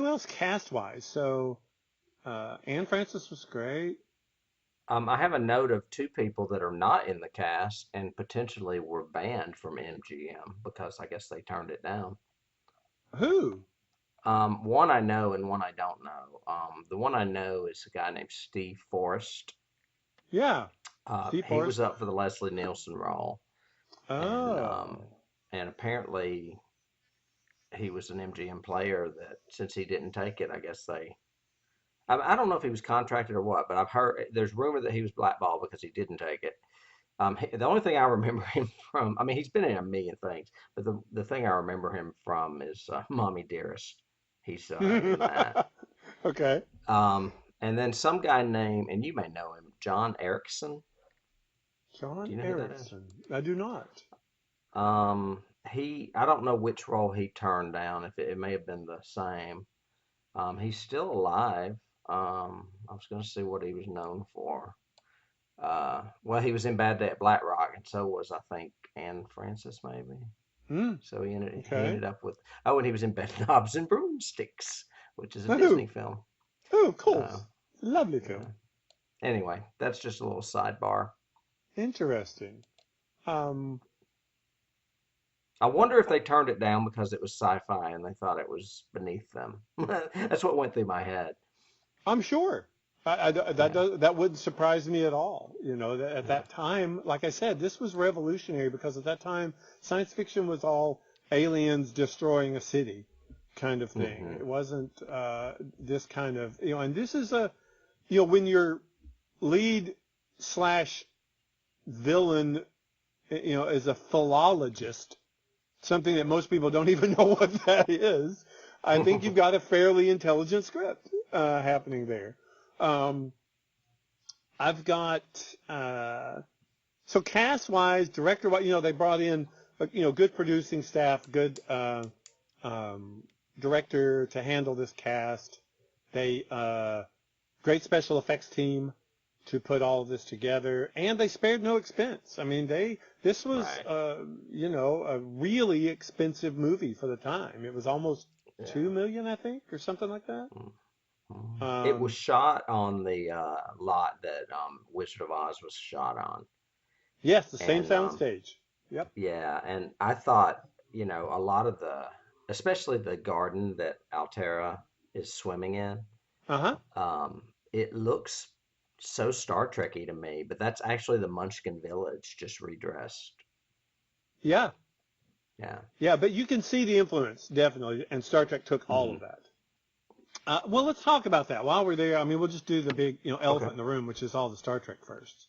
else cast-wise? So Anne Francis was great. I have a note of two people that are not in the cast and potentially were banned from MGM because I guess they turned it down. Who? One I know and one I don't know. The one I know is a guy named Steve Forrest. Yeah. Steve He was Forrest. up for the Leslie Nielsen role, Oh. and apparently he was an MGM player that since he didn't take it, I guess I don't know if he was contracted or what, but I've heard there's rumor that he was blackballed because he didn't take it. The only thing I remember him from, I mean, he's been in a million things, but the thing I remember him from is Mommy Dearest. He's in that. Okay. And then some guy named, and you may know him, John Erickson. John Do you know who that is? Erickson. I do not. I don't know which role he turned down. If it may have been the same. He's still alive. I was going to see what he was known for. Well, he was in Bad Day at Black Rock, and so was, I think, Anne Francis, maybe. So he ended up with, and he was in Bedknobs and Broomsticks, which is a Disney film. Oh, cool. Lovely film. Anyway, that's just a little sidebar. Interesting. I wonder if they turned it down because it was sci-fi and they thought it was beneath them. That's what went through my head. I'm sure. That wouldn't surprise me at all. At that time, like I said, this was revolutionary because at that time, science fiction was all aliens destroying a city kind of thing. It wasn't this kind of, and this is when your lead / villain, is a philologist, something that most people don't even know what that is. I think you've got a fairly intelligent script happening there. I've got so cast-wise, director-wise, they brought in good producing staff, good director to handle this cast. They great special effects team to put all of this together, and they spared no expense. I mean, this was Right. a really expensive movie for the time. It was almost Yeah. 2 million, I think, or something like that. It was Um, shot on the lot that Wizard of Oz was shot on, yes, the same and soundstage. Yep. yeah, and I thought, a lot of especially the garden that Altaira is swimming in, Uh-huh. it looks so Star Trekky to me, but that's actually the Munchkin Village just redressed. Yeah. Yeah. Yeah, but you can see the influence, definitely, and Star Trek took all Hmm. of that. Well, let's talk about that while we're there. I mean, we'll just do the big, Okay. elephant in the room, which is all the Star Trek first,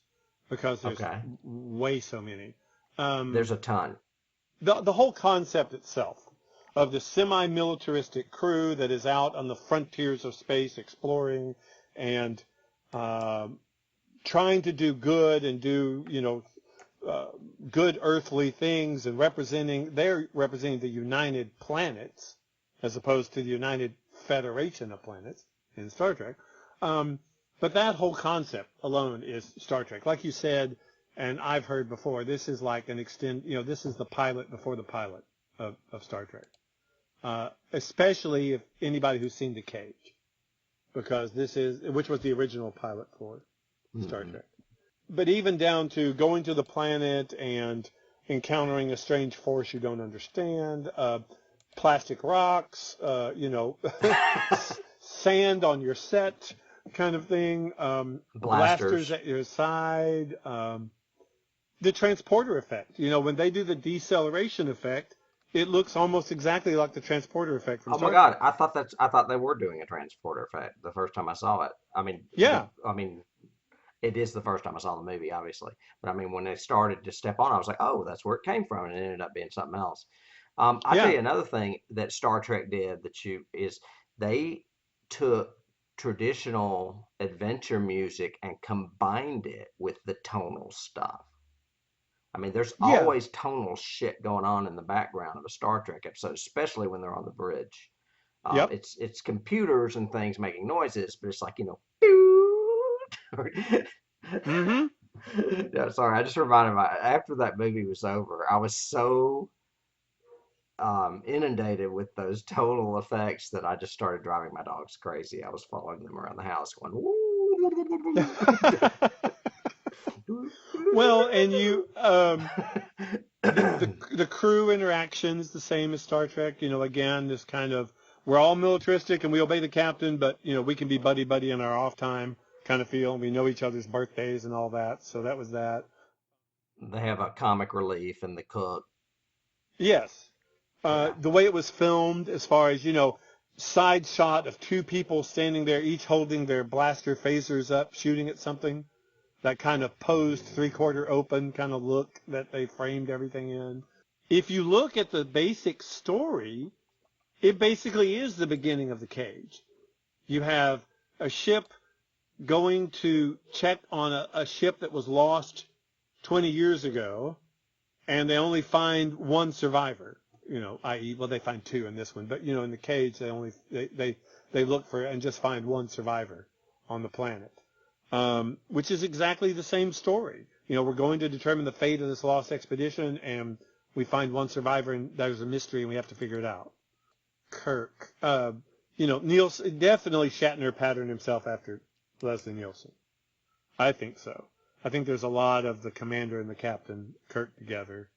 because there's Okay. way so many. There's a ton. The whole concept itself of the semi-militaristic crew that is out on the frontiers of space exploring and um, trying to do good and do, good earthly things and they're representing the United Planets as opposed to the United Federation of Planets in Star Trek. But that whole concept alone is Star Trek. Like you said, and I've heard before, this is like this is the pilot before the pilot of Star Trek. Especially if anybody who's seen The Cage, because which was the original pilot for Star Hmm. Trek. But even down to going to the planet and encountering a strange force you don't understand, plastic rocks, sand on your set kind of thing, blasters Blasters. at your side, the transporter effect. When they do the deceleration effect, it looks almost exactly like the transporter effect from Oh my Star God, Trek. I thought they were doing a transporter effect the first time I saw it. Yeah, I mean, it is the first time I saw the movie, obviously. But I mean, when they started to step on, I was like, oh, that's where it came from, and it ended up being something else. I tell yeah, you another thing that Star Trek did is they took traditional adventure music and combined it with the tonal stuff. I mean, there's yeah. always tonal shit going on in the background of a Star Trek episode, especially when they're on the bridge. Yep. It's computers and things making noises, but it's like Mm-hmm. yeah, sorry, I just reminded my after that movie was over, I was so inundated with those tonal effects that I just started driving my dogs crazy. I was following them around the house going, Well, and the crew interactions the same as Star Trek. Again, this kind of we're all militaristic and we obey the captain, but we can be buddy buddy in our off time kind of feel. We know each other's birthdays and all that. So that was that. They have a comic relief in the cook. Yes, Yeah. the way it was filmed, as far as side shot of two people standing there, each holding their blaster phasers up, shooting at something. That kind of posed three-quarter open kind of look that they framed everything in. If you look at the basic story, it basically is the beginning of The Cage. You have a ship going to check on a ship that was lost 20 years ago, and they only find one survivor. I.e., well, they find two in this one, but in The Cage, they look for and just find one survivor on the planet. Which is exactly the same story. We're going to determine the fate of this lost expedition, and we find one survivor, and there's a mystery, and we have to figure it out. Kirk, Nielsen, definitely Shatner patterned himself after Leslie Nielsen. I think so. I think there's a lot of the commander and the captain, Kirk, together.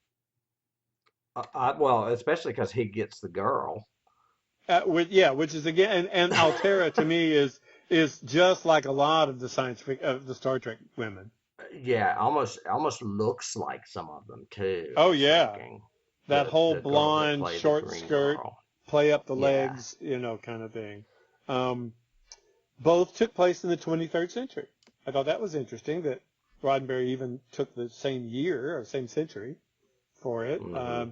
Well, especially because he gets the girl. Which is again, and Altaira to me is just like a lot of the of the Star Trek women. Yeah, almost looks like some of them too. I Oh was yeah, thinking that whole the girl that blonde played the short green skirt, girl. play up the Yeah. legs, kind of thing. Both took place in the 23rd century. I thought that was interesting that Roddenberry even took the same year or same century for it. Hmm.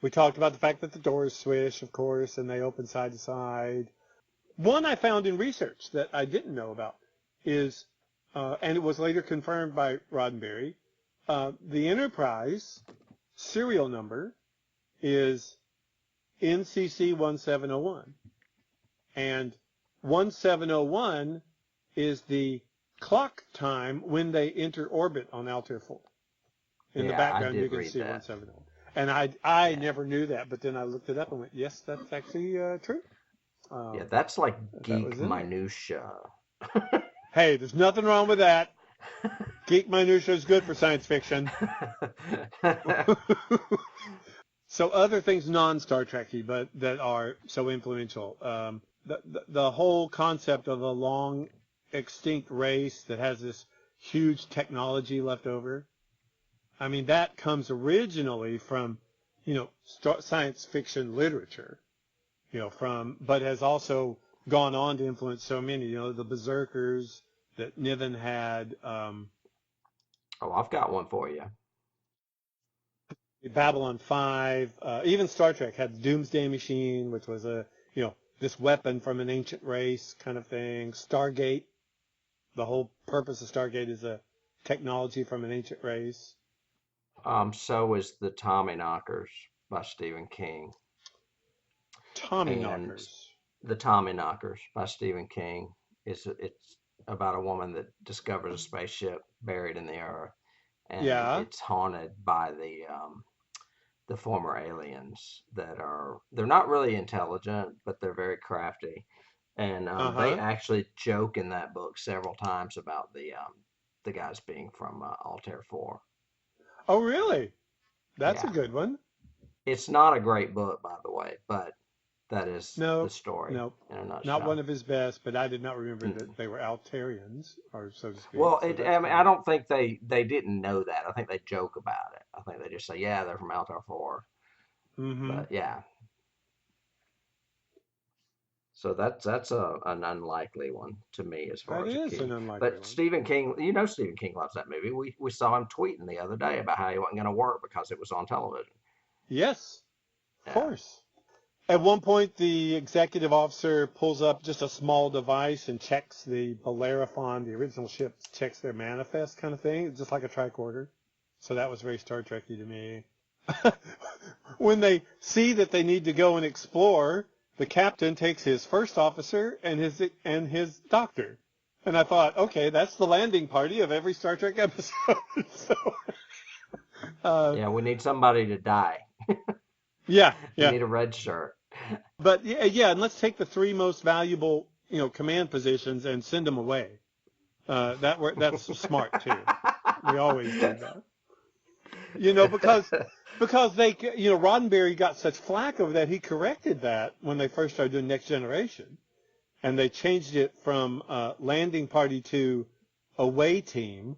We talked about the fact that the doors swish, of course, and they open side to side. One I found in research that I didn't know about is, and it was later confirmed by Roddenberry, the Enterprise serial number is NCC 1701. And 1701 is the clock time when they enter orbit on Altair IV. In the Yeah, I background, did you can read see that. 170. And I Yeah. never knew that, but then I looked it up and went, yes, that's actually true. Yeah, Um, that's like that was geek in there. minutia. Hey, there's nothing wrong with that. Geek minutia is good for science fiction. So other things non-Star Trekky, but that are so influential. The whole concept of a long extinct race that has this huge technology left over. I mean, that comes originally from, science fiction literature, but has also gone on to influence so many, the Berserkers that Niven had, Oh, I've got one for you. Babylon 5, even Star Trek had the Doomsday Machine, which was this weapon from an ancient race kind of thing. Stargate, the whole purpose of Stargate is a technology from an ancient race. So is the Tommyknockers by Stephen King, Tommy and knockers. the Tommyknockers by Stephen King it's about a woman that discovers a spaceship buried in the earth, and Yeah. it's haunted by the former aliens they're not really intelligent, but they're very crafty, and they Uh-huh. actually joke in that book several times about the guys being from Altair IV. Oh, really? That's a Yeah, good one. it's not a great book, by the way, but that is the No, story no, in a not one nutshell. of his best, but I did not remember that Mm-mm. they were Altarians, or so to speak. Well, So that's I mean, I cool. don't think they didn't know that. I think they joke about it. I think they just say, yeah, they're from Altair 4. Mm-hmm. But yeah, so that's an unlikely one to me as far That as a is an key. unlikely But one. Stephen King, Stephen King loves that movie. We saw him tweeting the other day about how he wasn't going to work because it was on television. Yes, of Yeah. course. At one point, the executive officer pulls up just a small device and checks the Bellerophon, the original ship, checks their manifest kind of thing, just like a tricorder. So that was very Star Trekky to me. When they see that they need to go and explore, the captain takes his first officer and his doctor. And I thought, okay, that's the landing party of every Star Trek episode. So, uh, Yeah, we need somebody to die. yeah, We yeah. need a red shirt. But yeah, and let's take the three most valuable, command positions and send them away. That's smart too. We always do that. Because they, Roddenberry got such flack over that he corrected that when they first started doing Next Generation, and they changed it from landing party to away team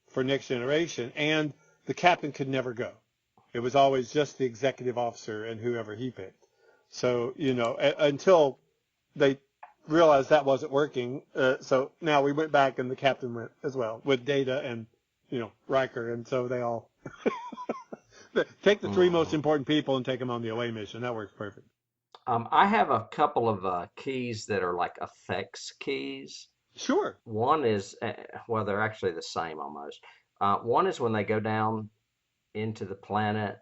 for Next Generation, and the captain could never go. It was always just the executive officer and whoever he picked. So, until they realized that wasn't working. So now we went back and the captain went as well with Data and, Riker. And so they all take the three most Mhm. important people and take them on the away mission. That works perfect. I have a couple of keys that are like effects keys. Sure. One is, well, they're actually the same almost. One is when they go down into the planet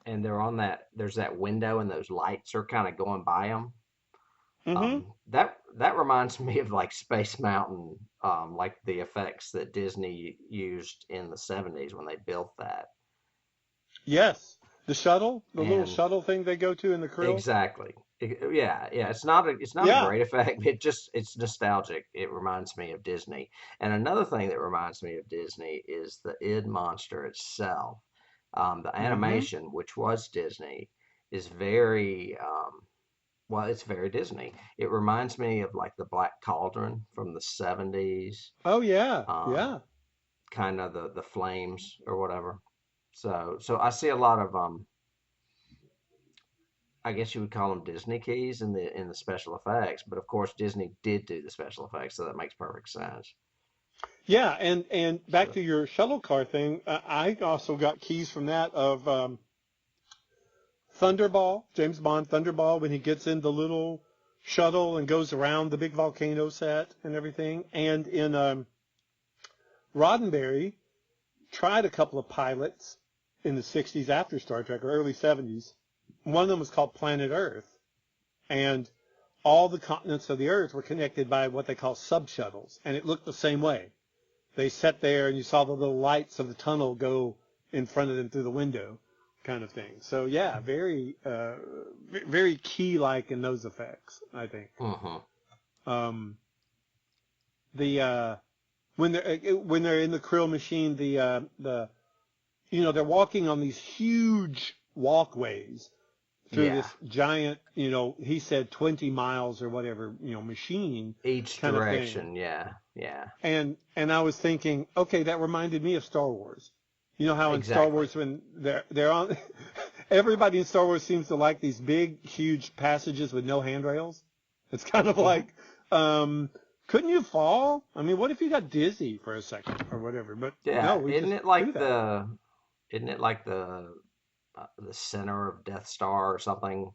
and there's that window and those lights are kind of going by them. Mm-hmm. That reminds me of like Space Mountain, like the effects that Disney used in the 70s when they built that. Yes. The little And shuttle thing they go to in the krill. exactly. Yeah, yeah. It's not a Yeah. great effect. It's nostalgic. It reminds me of Disney. And another thing that reminds me of Disney is the id monster itself. The Mm-hmm. animation, which was Disney, is very well, it's very Disney. It reminds me of like the Black Cauldron from the 70s, Oh, yeah. um, Yeah. kind of the flames or whatever. So I see a lot of I guess you would call them Disney keys in the special effects, but of course Disney did do the special effects, so that makes perfect sense. Yeah. And back So to your shuttle car thing, I also got keys from that of Thunderball, James Bond Thunderball, when he gets in the little shuttle and goes around the big volcano set and everything. And in Roddenberry, tried a couple of pilots in the 60s after Star Trek or early 70s. One of them was called Planet Earth. And all the continents of the Earth were connected by what they call sub-shuttles, and it looked the same way. They sat there, and you saw the little lights of the tunnel go in front of them through the window, kind of thing. So yeah, very key-like in those effects, I think. Mm-hmm. The when they're in the krill machine, they're walking on these huge walkways through Yeah. this giant, he said 20 miles or whatever, machine Each kind of thing. direction. Yeah. Yeah. And I was thinking, okay, that reminded me of Star Wars. You know how in Star Exactly. Wars when they're on, everybody in Star Wars seems to like these big, huge passages with no handrails. It's kind of like, couldn't you fall? I mean, what if you got dizzy for a second or whatever? But Yeah. no, we Isn't just it like do that. the center of Death Star or something?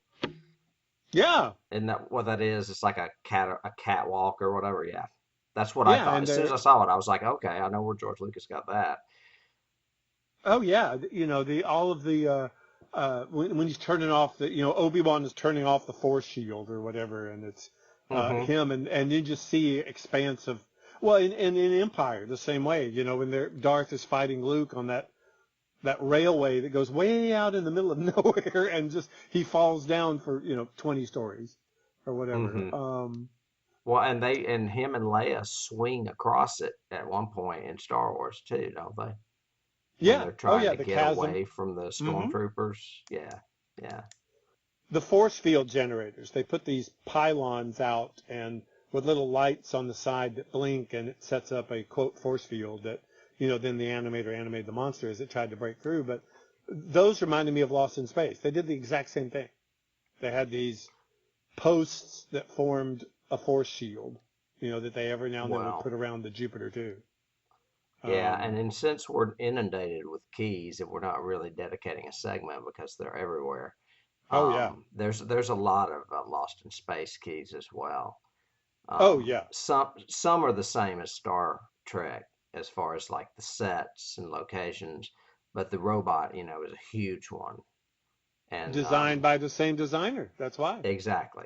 Yeah, Isn't that what that is? It's like a catwalk or whatever. Yeah. That's what I yeah, thought. and As soon as I saw it, I was like, okay, I know where George Lucas got that. oh yeah, the all of the when he's turning off Obi-Wan is turning off the Force shield or whatever, and it's Mm-hmm. him, and you just see expanse of, well, in Empire the same way, when Darth is fighting Luke on that railway that goes way out in the middle of nowhere, and just he falls down for 20 stories or whatever. Mm-hmm. Well, and him and Leia swing across it at one point in Star Wars too, don't they? When Yeah, they're oh trying yeah, to the get chasm. away from the Hmm. stormtroopers. Yeah. Yeah. The force field generators. They put these pylons out and with little lights on the side that blink, and it sets up a quote force field that then the animator animated the monster as it tried to break through. But those reminded me of Lost in Space. They did the exact same thing. They had these posts that formed a force shield, that they every now and then would Well, put around the Jupiter too. yeah, Um, and then since we're inundated with keys and we're not really dedicating a segment because they're everywhere, oh yeah, there's a lot of Lost in Space keys as well. oh yeah, Some are the same as Star Trek as far as like the sets and locations, but the robot, is a huge one. And designed by the same designer. That's why. exactly.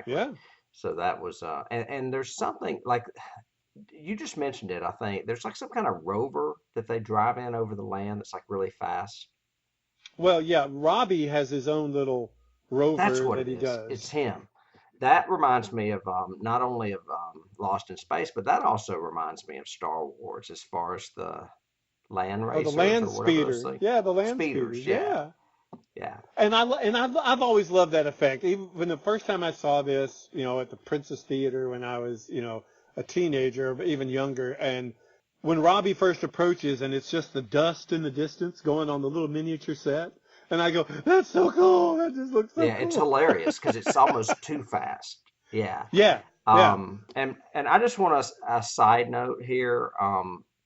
Yeah. So that was and there's something like you just mentioned it, I think. There's like some kind of rover that they drive in over the land that's like really fast. Well, yeah, Robbie has his own little That's rover what that it he is. It's does. him. That reminds me of not only of Lost in Space, but that also reminds me of Star Wars as far as the land Oh, the racers or land whatever those speeder. things. Yeah, the land Speeders, speeders. yeah, Yeah. yeah. And I've always loved that effect. Even when the first time I saw this, at the Princess Theater when I was, a teenager, or even younger, and when Robbie first approaches and it's just the dust in the distance going on the little miniature set, and I go, "That's so cool! That just looks so Yeah, it's cool." hilarious because it's almost too fast. Yeah. Yeah, yeah. And I just want a side note here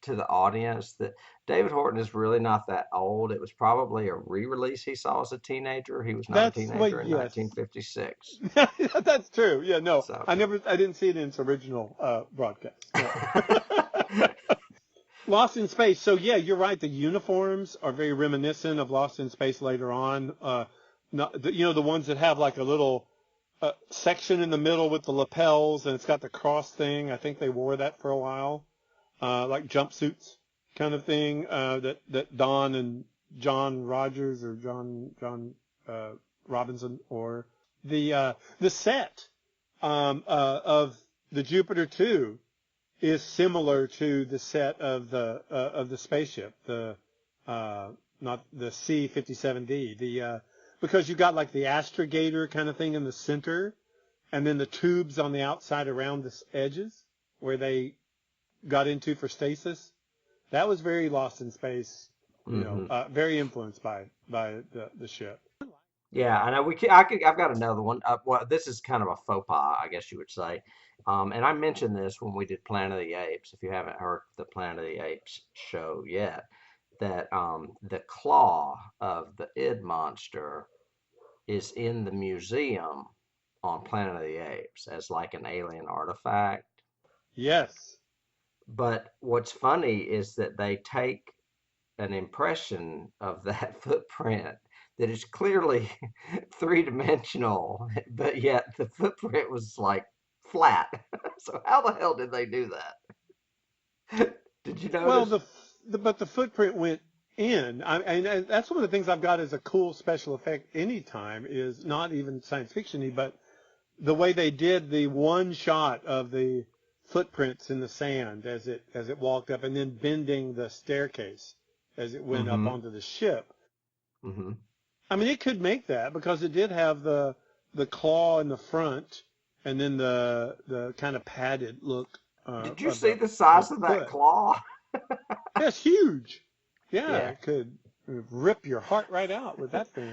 to the audience that David Horton is really not that old. It was probably a re-release he saw as a teenager. He was not a Well, teenager in yes. 1956. That's true. Yeah, no, So, I didn't see it in its original broadcast. No. Lost in Space. So yeah, you're right. The uniforms are very reminiscent of Lost in Space later on. The ones that have like a little section in the middle with the lapels, and it's got the cross thing. I think they wore that for a while, like jumpsuits kind of thing. That Don and John Rogers or John Robinson or the set of the Jupiter 2 is similar to the set of the spaceship, the not the C-57D, because you got like the astrogator kind of thing in the center, and then the tubes on the outside around the edges where they got into for stasis. That was very Lost in Space, hmm very influenced by the ship. Yeah, I know I've got another one. Well, this is kind of a faux pas, I guess you would say. And I mentioned this when we did Planet of the Apes. If you haven't heard the Planet of the Apes show yet, that the claw of the id monster is in the museum on Planet of the Apes as like an alien artifact. Yes. But what's funny is that they take an impression of that footprint that is clearly three-dimensional, but yet the footprint was like flat. So how the hell did they do that? Did you Well, notice? but the footprint went in. And that's one of the things I've got as a cool special effect anytime is not even science fiction-y, but the way they did the one shot of the footprints in the sand as it walked up, and then bending the staircase as it went up Mm-hmm. onto the ship. Mm-hmm. I mean, it could make that because it did have the claw in the front, and then the kind of padded look Did you of see the the the size of that foot. claw? Yeah, it's huge. Yeah, Yeah. it could rip your heart right out with that thing.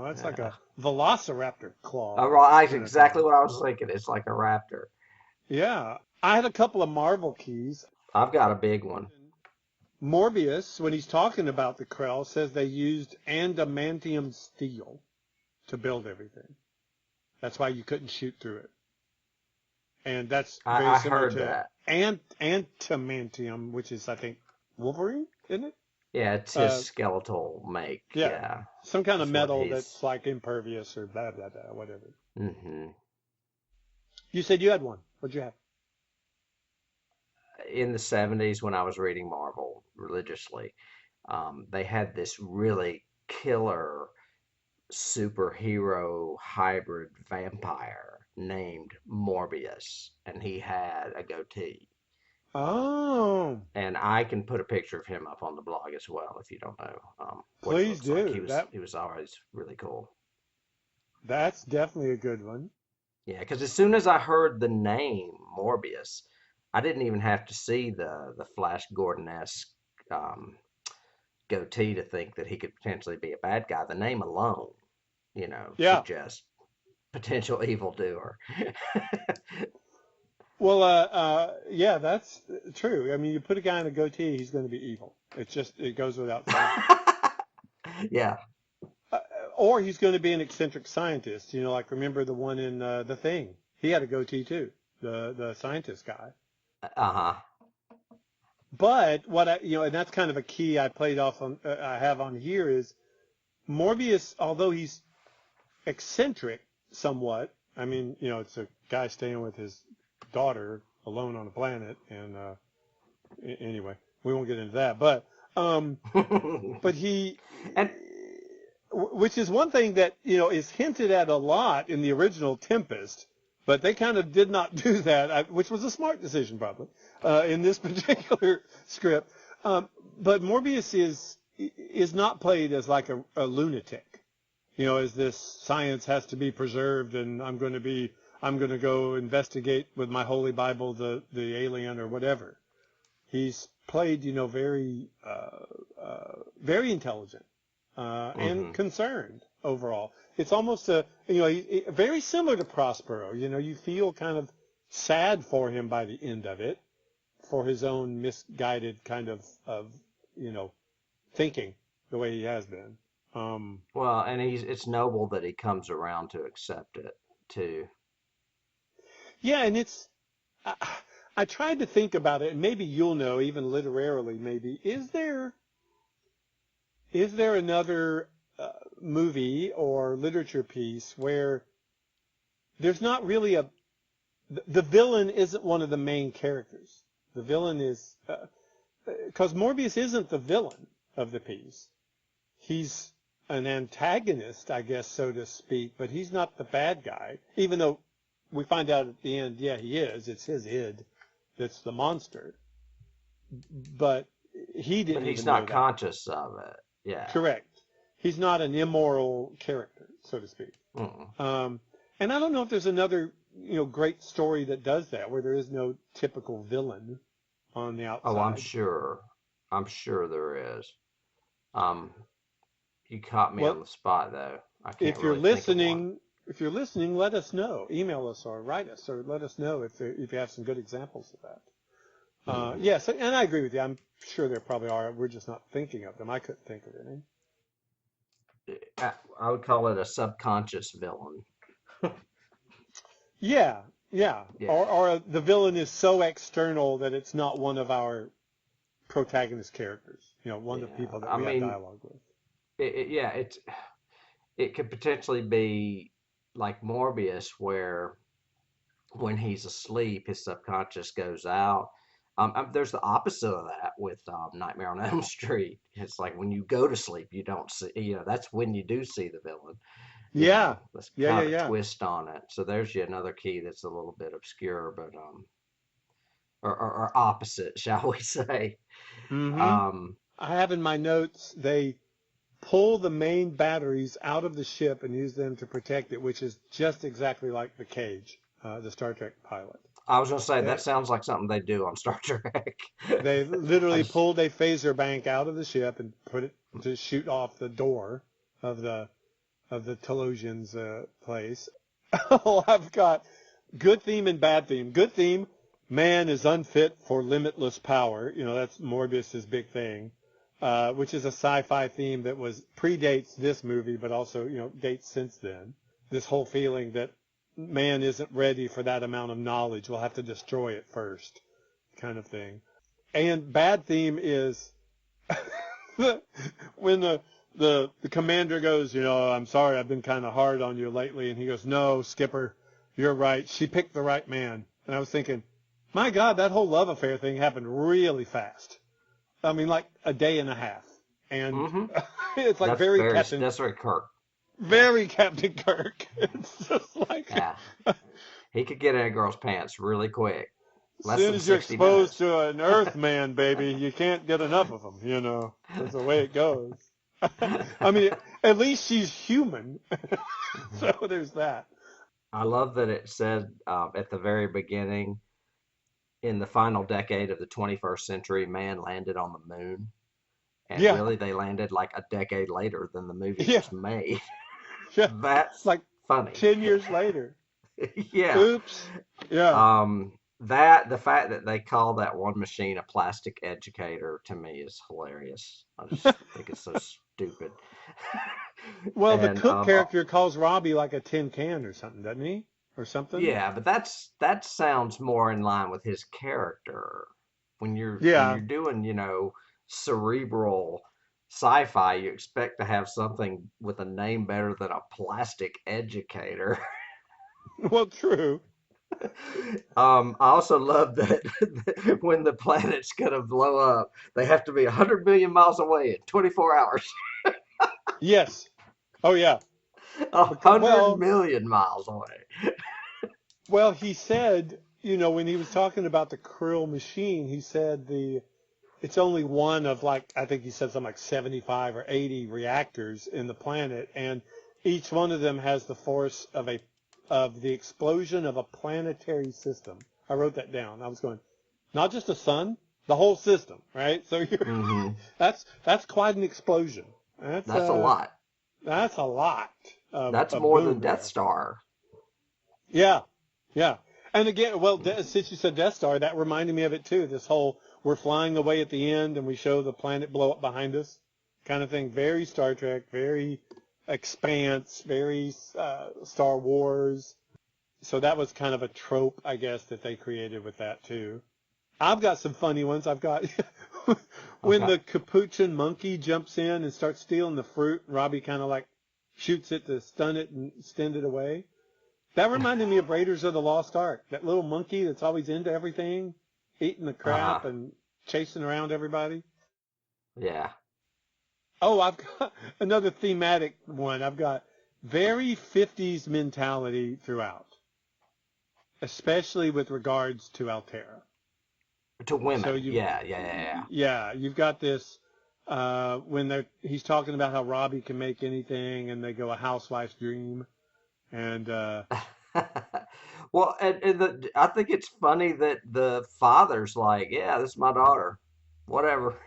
That's like Yeah. a velociraptor claw Right, that's kind of exactly thing. what I was thinking. It's like a raptor. Yeah, I had a couple of Marvel keys. I've got a big one. Morbius, when he's talking about the Krell, says they used adamantium steel to build everything. That's why you couldn't shoot through it. And that's very I similar heard to that. antimantium, which is, I think, Wolverine, isn't it? Yeah, it's his Uh, skeletal make. yeah, Yeah, some kind of that's what metal he's. that's like impervious or blah, blah, blah, whatever. Hmm. You said you had one. What'd you have? In the 70s, when I was reading Marvel religiously, they had this really killer superhero hybrid vampire named Morbius, and he had a goatee. Oh, And I can put a picture of him up on the blog as well if you don't know what he please looks like. do. He was always really cool. That's definitely a good one. Yeah, because as soon as I heard the name Morbius, I didn't even have to see the Flash Gordon-esque um, goatee to think that he could potentially be a bad guy. The name alone, Yeah. suggests potential evildoer. Well, yeah, that's true. I mean, you put a guy in a goatee, he's going to be evil. It goes without saying. Yeah. Uh, or he's going to be an eccentric scientist. Like remember the one in The Thing? He had a goatee too, the scientist guy. Uh-huh. But and that's kind of a key I played off on. I have on here is Morbius, although he's eccentric somewhat. I mean, it's a guy staying with his daughter alone on a planet, and anyway, we won't get into that. But he, And which is one thing that is hinted at a lot in the original Tempest, but they kind of did not do that, which was a smart decision probably in this particular script. But Morbius is not played as like a lunatic. As this science has to be preserved, and I'm going to go investigate with my holy Bible the alien or whatever. He's played, very intelligent and mhm. concerned overall. It's almost very similar to Prospero. You feel kind of sad for him by the end of it, for his own misguided kind of thinking the way he has been. Well, and it's noble that he comes around to accept it too. Yeah, and I, I tried to think about it, and maybe you'll know, even literarily, maybe is there another movie or literature piece where there's not really the villain isn't one of the main characters. The villain is because Morbius isn't the villain of the piece. He's an antagonist, I guess, so to speak, but he's not the bad guy, even though we find out at the end, yeah, he is. It's his id that's the monster. But he But didn't he's even know not that. conscious of it. Yeah. Correct. He's not an immoral character, so to speak. Mm. And I don't know if there's another, great story that does that, where there is no typical villain on the Oh, I'm outside. sure. I'm sure there is. Um, you caught me Well, on the spot though. I can't if you're really think of one. listening, let us know. Email us or write us or let us know if you have some good examples of that. Hmm. Yes, and I agree with you. I'm sure there probably are. We're just not thinking of them. I couldn't think of any. I would call it a subconscious villain. Yeah, yeah. Yeah. Or the villain is so external that it's not one of our protagonist characters. One of the Yeah. people that I we have mean, dialogue with. yeah, it could potentially be like Morbius, where when he's asleep, his subconscious goes out. There's the opposite of that with Nightmare on Elm Street. It's like when you go to sleep, you don't see, that's when you do see the villain. Yeah, That's yeah, kind yeah, of a yeah. twist on it. So there's yet another key that's a little bit obscure, but or opposite, shall we say? Mm-hmm. Um, I have in my notes they pull the main batteries out of the ship and use them to protect it, which is just exactly like the Cage, the Star Trek pilot. I was gonna say that They, sounds like something they do on Star Trek. they I literally just, pulled a phaser bank out of the ship and put it to shoot off the door of the Telosian's place. Oh, I've got good theme and bad theme. Good theme, man is unfit for limitless power. That's Morbius's big thing, which is a sci-fi theme that predates this movie, but also, dates since then. This whole feeling that man isn't ready for that amount of knowledge. We'll have to destroy it first, kind of thing. And bad theme is when the commander goes, I'm sorry, I've been kind of hard on you lately. And he goes, no, Skipper, you're right. She picked the right man. And I was thinking, my God, that whole love affair thing happened really fast. I mean, like a day and a half. And hmm it's like very that's very Kirk. very Captain Kirk. It's just like, Yeah, he could get in a girl's pants really quick. as Less soon than as you're 60 exposed minutes. to an Earth man, baby, you can't get enough of them, That's the way it goes. I mean, at least she's human. So there's that. I love that it said at the very beginning, in the final decade of the 21st century, man landed on the moon. And Yeah, really, they landed like a decade later than the movie yeah, was made. yeah. That's Like funny. 10 years later. Yeah. Oops. Yeah. The fact that they call that one machine a plastic educator to me is hilarious. I just think it's so stupid. Well, the And Cook character calls Robbie like a tin can or something, doesn't he? Or something? yeah, but that sounds more in line with his character. When you're Yeah. doing, cerebral sci-fi, you expect to have something with a name better than a plastic educator. Well, true. I also love that when the planet's gonna blow up, they have to be 100 million miles away in 24 hours. Yes. Oh, yeah. A Because, hundred million miles away. he said, when he was talking about the Krill machine, he said it's only one of like, I think he said something like 75 or 80 reactors in the planet, and each one of them has the force of the explosion of a planetary system. I wrote that down. I was going, not just the sun, the whole system, right? So hmm that's quite an explosion. That's a lot. That's a lot That's of more boom than Death there. Star. Yeah, yeah. And again, since you said Death Star, that reminded me of it too. This whole we're flying away at the end and we show the planet blow up behind us kind of thing. Very Star Trek, very Expanse, very Star Wars. So that was kind of a trope, I guess, that they created with that too. I've got some funny ones. I've got when Okay. the capuchin monkey jumps in and starts stealing the fruit, Robbie kind of like shoots it to stun it and send it away. That reminded me of Raiders of the Lost Ark. That little monkey that's always into everything, eating the Uh-huh. crap and chasing around everybody. Yeah. Oh, I've got another thematic one. I've got very 50s mentality throughout, especially with regards to Altaira. To So women. Yeah, yeah, yeah, yeah, you've got this when he's talking about how Robbie can make anything, and they go a housewife's dream, and yeah. Well, I think it's funny that the father's like, yeah, this is my daughter. Whatever.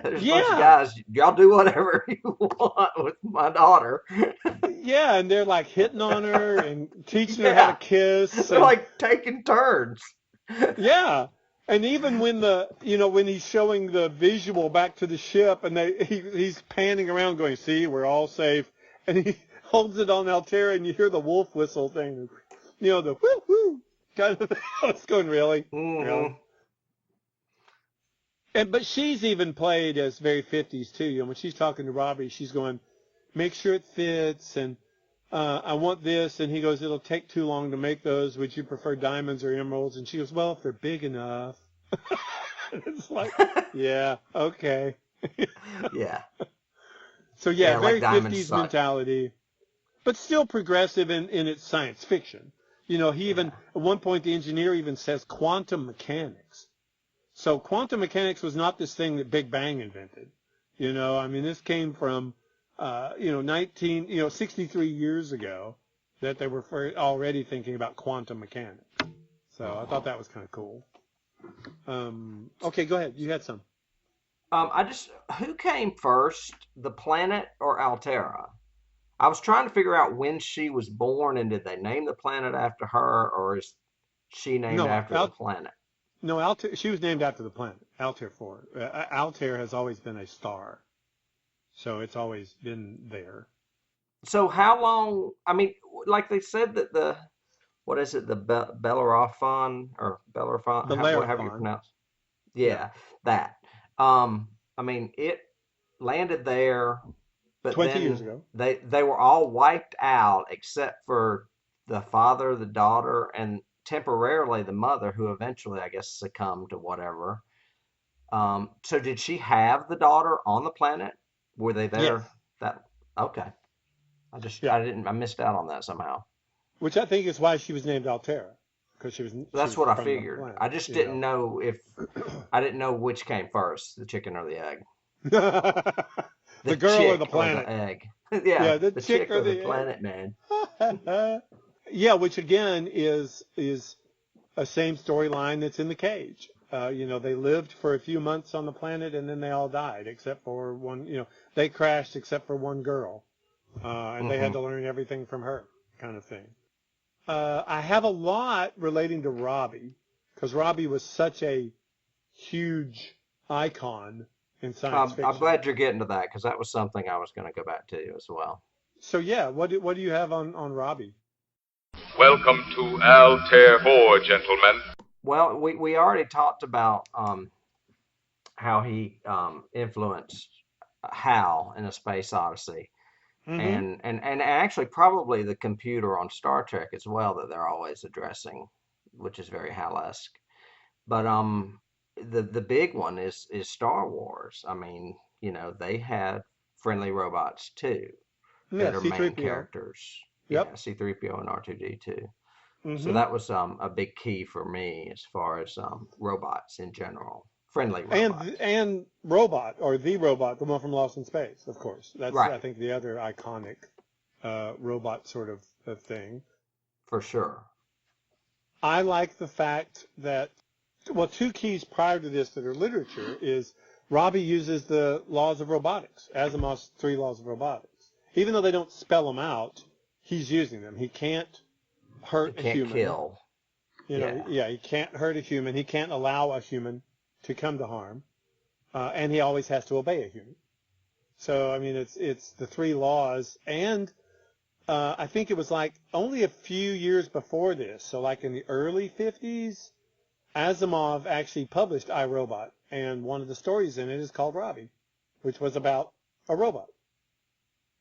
There's a bunch of yeah, guys, y'all do whatever you want with my daughter. yeah, and they're like hitting on her and teaching her how to Yeah. kiss, They're and like taking turns. yeah. And even when when he's showing the visual back to the ship, and he's panning around going, see, we're all safe, and he holds it on Altair, and you hear the wolf whistle thing, the whoo whoo kind of thing. I was going, really, really. hmm But she's even played as very 50s too. When she's talking to Robbie, she's going, make sure it fits, and I want this. And he goes, it'll take too long to make those. Would you prefer diamonds or emeralds? And she goes, well, if they're big enough. It's like, yeah, okay. Yeah. So yeah, Yeah, like very diamonds 50s suck. mentality, but still progressive in its science fiction. You know, he even, at one point, the engineer even says quantum mechanics. So quantum mechanics was not this thing that Big Bang invented. You know, I mean, this came from, 63 years ago that they were already thinking about quantum mechanics. So I thought that was kind of cool. Okay, go ahead. You had some. Who came first, the planet or Altera? I was trying to figure out when she was born, and did they name the planet after her, or is she named No, after the planet? no, Altair. She was named after the planet, Altair IV. Altair has always been a star, so it's always been there. So how long? I mean, like they said that what is it, the Bellerophon or Bellerophon, however you Bellerophon. pronounce? Yeah, Yeah, that. I mean, it landed there, but 20 years then ago. they were all wiped out except for the father, the daughter, and temporarily the mother, who eventually, I guess, succumbed to whatever. So did she have the daughter on the planet? Were they Yes. there? That okay. Yeah. I missed out on that somehow. Which I think is why she was named Altera, because she That's was what I from the figured. planet. I just didn't know if I didn't know which came first, the chicken or the egg. The The girl or the chick or the planet. egg. Yeah, Yeah, the the chick chick or or the the planet, man. egg. Yeah, which again is a same storyline that's in the cage. They lived for a few months on the planet and then they all died except for one. They crashed except for one girl, and they had Hmm. to learn everything from her, kind of thing. I have a lot relating to Robbie because Robbie was such a huge icon in science I'm fiction. glad you're getting to that because that was something I was going to go back to as well. So yeah, what do you have on Robbie? Welcome to Altair IV, gentlemen. Well, we already talked about how he influenced Hal in A Space Odyssey, Mm-hmm. and actually probably the computer on Star Trek as well that they're always addressing, which is very Hal-esque. But the big one is Star Wars. I mean, they had friendly robots too Yeah, that are main C-3PO. characters. Yep. Yeah, C-3PO and R2-D2. So Mm-hmm. that was a big key for me as far as robots in general, friendly And robots. and Robot, or the Robot, the one from Lost in Space, of course. That's, I Right, think, the other iconic robot sort of thing. for sure. I like the fact that, well, two keys prior to this that are literature is Robbie uses the laws of robotics, Asimov's three laws of robotics. Even though they don't spell them out, he's using them. He can't You hurt a can't human. kill. Yeah. Yeah, he can't hurt a human. He can't allow a human to come to harm. And he always has to obey a human. So, I mean, it's the three laws. And I think it was like only a few years before this, so like in the early 50s, Asimov actually published iRobot, and one of the stories in it is called Robbie, which was about a robot.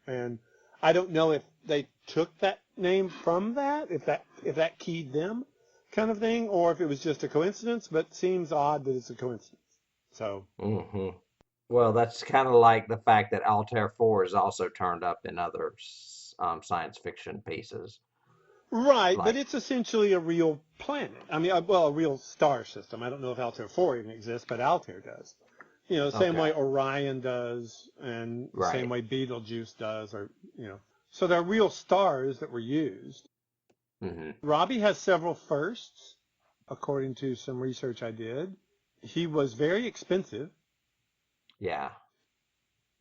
And I don't know if they took that name from that, if that keyed them, kind of thing, or if it was just a coincidence. But it seems odd that it's a coincidence. So Hmm. Well, that's kind of like the fact that Altair IV is also turned up in other science fiction pieces. right, but Like, it's essentially a real planet. I mean, well, a real star system. I don't know if Altair 4 even exists, but Altair does. The same okay, way Orion does, and the same right. way Betelgeuse does, or. So they're real stars that were used. Hmm. Robbie has several firsts, according to some research I did. He was very expensive, Yeah.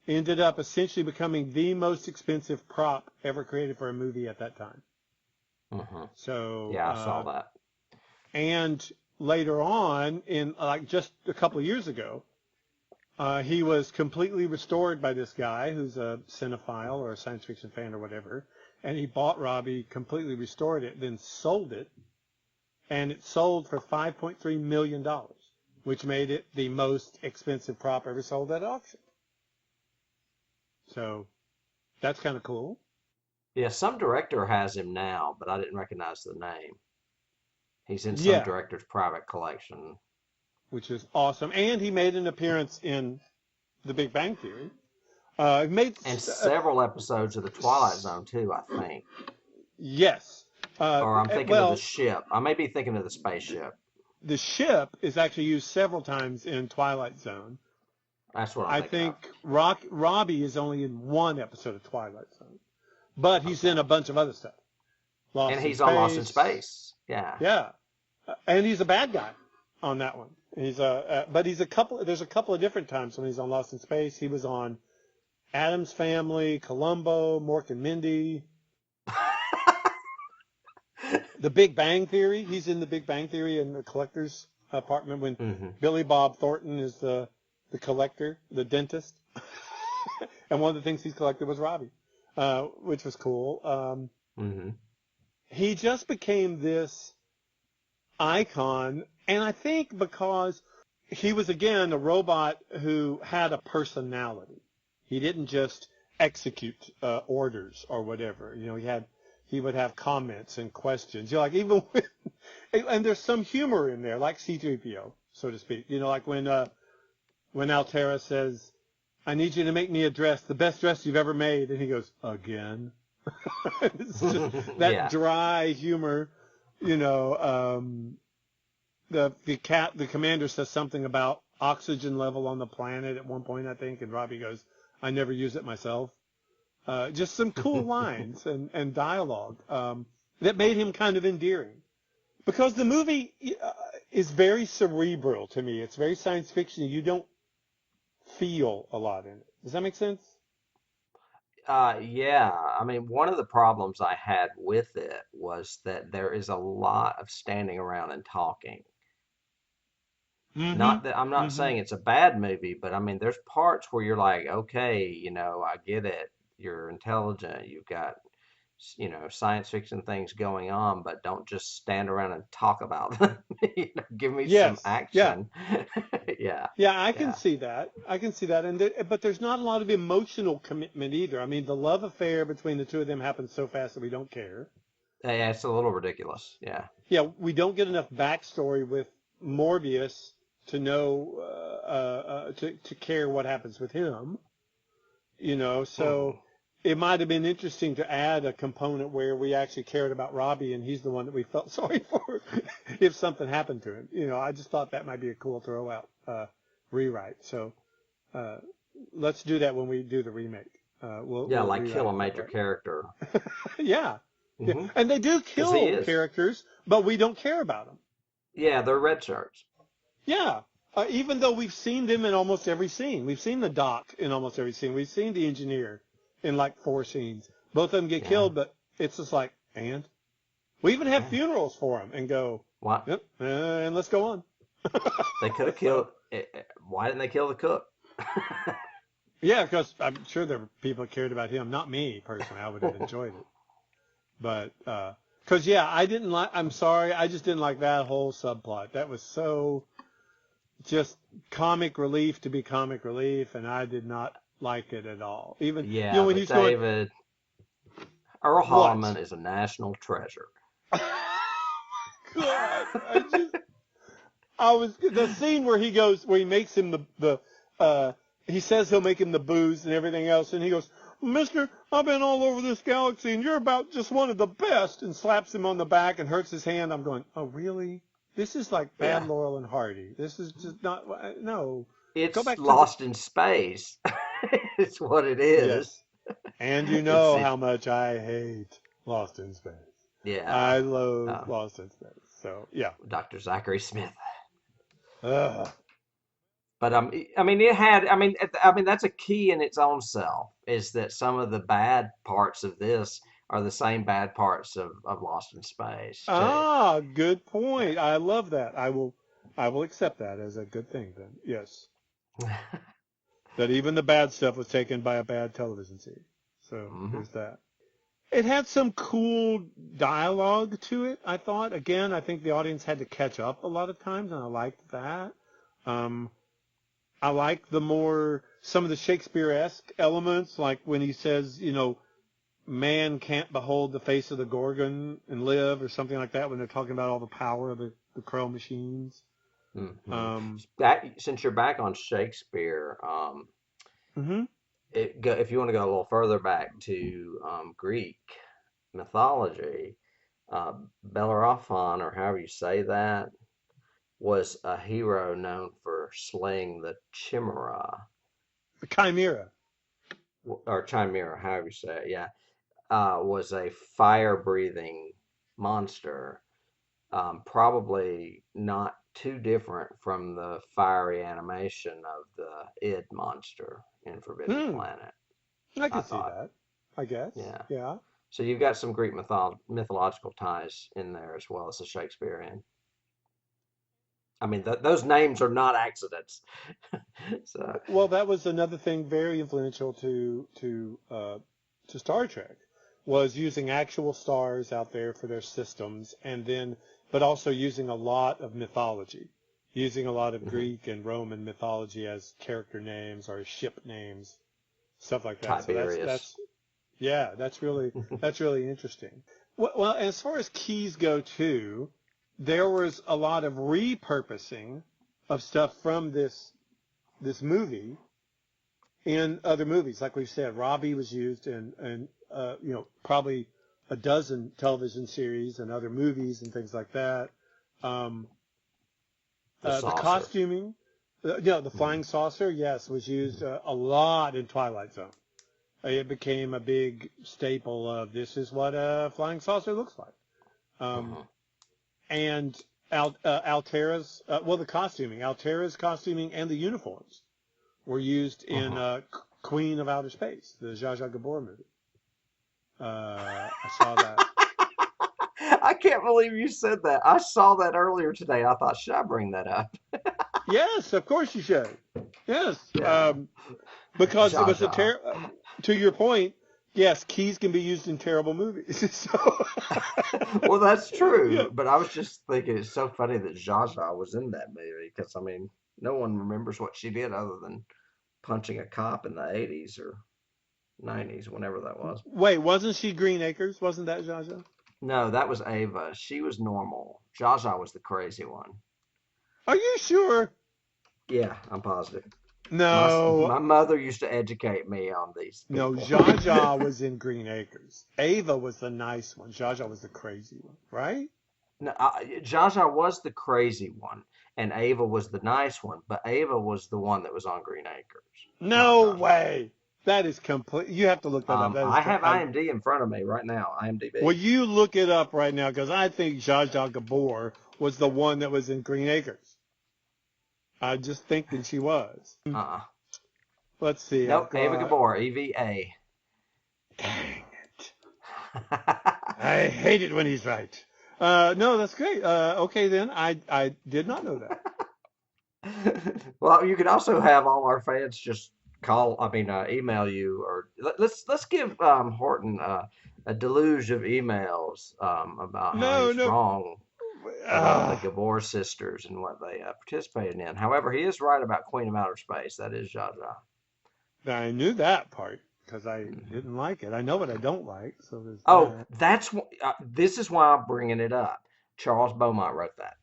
ended up essentially becoming the most expensive prop ever created for a movie at that time. Hmm. So, Yeah, I saw that. and later on, in like just a couple of years ago, he was completely restored by this guy who's a cinephile or a science fiction fan or whatever, and he bought Robbie, completely restored it, then sold it, and it sold for $5.3 million, which made it the most expensive prop ever sold at auction. So, That's kind of cool. Yeah, some director has him now, but I didn't recognize the name. He's in some Yeah, director's private collection. which is awesome. And he made an appearance in The Big Bang Theory. He made And several episodes of The Twilight Zone, too, I think. yes. Or I'm thinking of the Well, ship. I may be thinking of the spaceship. the ship is actually used several times in Twilight Zone. That's what I'm I thinking think of. Robbie is only in one episode of Twilight Zone, but he's in Okay. a bunch of other stuff. And Lost in he's on Lost in Space. Space. Yeah. Yeah, and he's a bad guy on that one. He's but he's a couple. There's a couple of different times when he's on Lost in Space. He was on Addams Family, Columbo, Mork and Mindy, The Big Bang Theory. He's in The Big Bang Theory in the collector's apartment when Mm-hmm. Billy Bob Thornton is the collector, the dentist, and one of the things he's collected was Robbie, which was cool. Mm-hmm. He just became this icon, and I think because he was again a robot who had a personality. He didn't just execute orders or whatever. You know, he would have comments and questions. You know, like even when, and there's some humor in there, like C-3PO, so to speak. You know, like when Altaira says, "I need you to make me a dress, the best dress you've ever made," and he goes, "Again." It's just that Yeah. dry humor. You know, the commander says something about oxygen level on the planet at one point, I think, and Robbie goes, "I never use it myself." Just some cool lines and dialogue that made him kind of endearing. Because the movie is very cerebral to me. It's very science fiction. You don't feel a lot in it. Does that make sense? Yeah. I mean, one of the problems I had with it was that there is a lot of standing around and talking. Not that I'm not Mm-hmm. saying it's a bad movie, but I mean, there's parts where you're like, okay, I get it. You're intelligent. You've got, science fiction things going on, but don't just stand around and talk about them. Give me some Yes. Yeah. action. Yeah. Yeah, I can Yeah. see that. I can see that. But there's not a lot of emotional commitment either. I mean, the love affair between the two of them happens so fast that we don't care. Yeah, it's a little ridiculous. Yeah. Yeah, we don't get enough backstory with Morbius to know to care what happens with him. So it might have been interesting to add a component where we actually cared about Robbie and he's the one that we felt sorry for if something happened to him. I just thought that might be a cool throw out rewrite. So let's do that when we do the remake. We'll like rewrite kill a it major that way. character. Yeah. Yeah. Hmm. And they do 'Cause kill he is. characters, but we don't care about them. Yeah, they're red shirts. Yeah. Even though we've seen them in almost every scene. We've seen the doc in almost every scene. We've seen the engineer in like 4 scenes. Both of them get Yeah. killed, but it's just like, and? We even have Yeah. funerals for them and go, Why yep, and let's go on. they could have killed? Why didn't they kill the cook? Yeah, because I'm sure there were people that cared about him. Not me, personally. I would have enjoyed it. But, because, yeah, I'm sorry, I just didn't like that whole subplot. That was so just comic relief to be comic relief, and I did not like it at all. Even, Yeah, when but he's going, David, Earl what? Halleman is a national treasure. God, the scene where he makes him he says he'll make him the booze and everything else, and he goes, "Mister, I've been all over this galaxy, and you're about just one of the best," and slaps him on the back and hurts his hand. I'm going, oh, really? This is like Bad Yeah. Laurel and Hardy. This is just not, no. It's Go back to Lost in Space. It's what it is. Yes. And you know It's- how much I hate Lost in Space. Yeah. I loathe Oh. Lost in Space. So, yeah. Dr. Zachary Smith. Ugh. But I mean, that's a key in its own self, is that some of the bad parts of this are the same bad parts of Lost in Space, too. Ah, good point. I love that. I will accept that as a good thing then. Yes. That even the bad stuff was taken by a bad television series. So there's that. It had some cool dialogue to it, I thought. Again, I think the audience had to catch up a lot of times, and I liked that. I like the more some of the Shakespeare-esque elements, like when he says, man can't behold the face of the Gorgon and live, or something like that, when they're talking about all the power of the Crow machines. Mm-hmm. Since you're back on Shakespeare, Mm-hmm. if you want to go a little further back to Greek mythology, Bellerophon, or however you say that, was a hero known for slaying the chimera, The Chimera. or chimera, however you say it. Yeah, was a fire-breathing monster, probably not too different from the fiery animation of the id monster in Forbidden Planet. I can I see thought, that, I guess. yeah. Yeah. So you've got some Greek mythological ties in there as well as the Shakespearean. I mean, those names are not accidents. So, Well, that was another thing very influential to Star Trek, was using actual stars out there for their systems, but also using a lot of mythology, using a lot of Greek and Roman mythology as character names or ship names, stuff like that. Tiberius. That's really interesting. Well, as far as keys go too, there was a lot of repurposing of stuff from this movie in other movies. Like we've said, Robbie was used in probably a dozen television series and other movies and things like that. The The saucer. costuming, the flying saucer, yes, was used a lot in Twilight Zone. It became a big staple of, this is what a flying saucer looks like. And Altaira's, the costuming, Altaira's costuming and the uniforms were used in Queen of Outer Space, the Zsa Zsa Gabor movie. I saw that. I can't believe you said that. I saw that earlier today. I thought, should I bring that up? Yes, of course you should. Yes. Yeah. Because it was Zsa. to your point, yes, keys can be used in terrible movies. So. Well, that's true. Yeah. But I was just thinking, it's so funny that Zsa Zsa was in that movie, because, I mean, no one remembers what she did other than punching a cop in the 80s or 90s, whenever that was. Wait, wasn't she Green Acres? Wasn't that Zsa Zsa? No, that was Ava. She was normal. Zsa Zsa was the crazy one. Are you sure? Yeah, I'm positive. No. My mother used to educate me on these people. No, Zsa Zsa was in Green Acres. Ava was the nice one. Zsa Zsa was the crazy one, right? No, Zsa Zsa was the crazy one, and Ava was the nice one, but Ava was the one that was on Green Acres. No way. That is complete. You have to look that up. I have IMDb in front of me right now. IMDb. Well, you look it up right now, because I think Zsa Zsa Gabor was the one that was in Green Acres. I just think that she was. Let's see. Nope, Ava Gabor, EVA. Dang it. I hate it when he's right. No, that's great. Okay, then. I did not know that. Well, you could also have all our fans just email you, or let's give Horton a deluge of emails about how he's wrong about the Gabor sisters and what they participated in. However, he is right about Queen of Outer Space. That is Zsa Zsa. I knew that part because I didn't like it. I know what I don't like. So there's this is why I'm bringing it up. Charles Beaumont wrote that.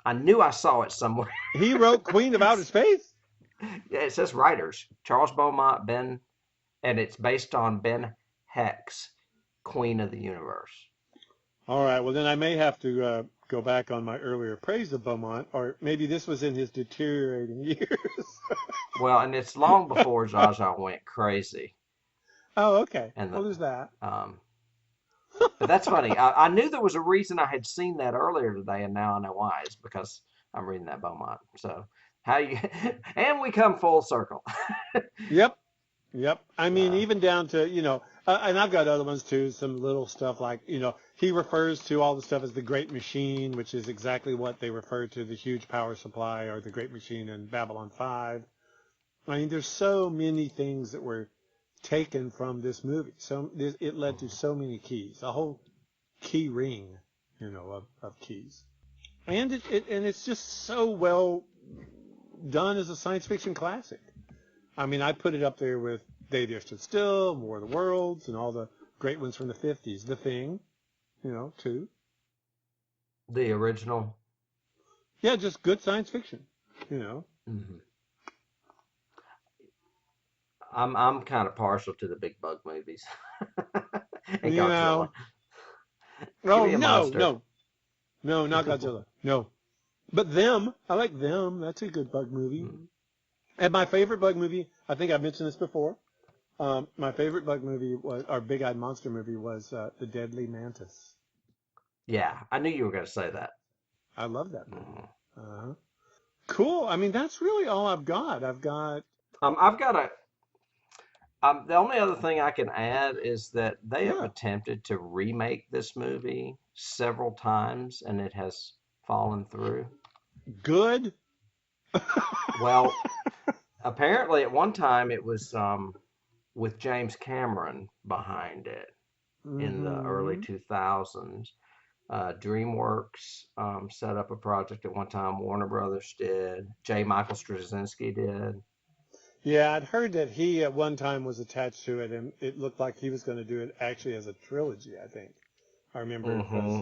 I knew I saw it somewhere. He wrote Queen of Outer Space? Yeah, it says writers. Charles Beaumont, and it's based on Ben Heck's Queen of the Universe. All right. Well, then I may have to go back on my earlier praise of Beaumont, or maybe this was in his deteriorating years. Well, and it's long before Zsa Zsa went crazy. Oh, okay. And there's that. But that's funny. I knew there was a reason I had seen that earlier today, and now I know why. It's because I'm reading that Beaumont. So and we come full circle. Yep. I mean, even down to, and I've got other ones too, some little stuff like, he refers to all the stuff as the Great Machine, which is exactly what they refer to the huge power supply or the Great Machine in Babylon 5. I mean, there's so many things that were taken from this movie. So it led to so many keys, a whole key ring, of keys. And it's just so well done as a science fiction classic. I mean, I put it up there with Day the Earth Stood Still, War of the Worlds, and all the great ones from the 50s. The Thing, too. The original. Yeah, just good science fiction, Hmm. I'm kind of partial to the big bug movies and You Godzilla. know. Give Oh, me a no, monster. no. No, not Godzilla. No. But Them, I like Them. That's a good bug movie. Mm. And my favorite bug movie, I think I've mentioned this before. My favorite bug movie was, our big-eyed monster movie was The Deadly Mantis. Yeah, I knew you were going to say that. I love that movie. Mhm. Uh-huh. Cool. I mean, that's really all I've got. I've got a. The only other thing I can add is that they have Yeah, attempted to remake this movie several times and it has fallen through. good. Well, apparently at one time it was with James Cameron behind it in the early Hmm. 2000s. DreamWorks set up a project at one time. Warner Brothers did. J. Michael Straczynski did. Yeah, I'd heard that he at one time was attached to it, and it looked like he was going to do it actually as a trilogy, I think. I remember Hmm.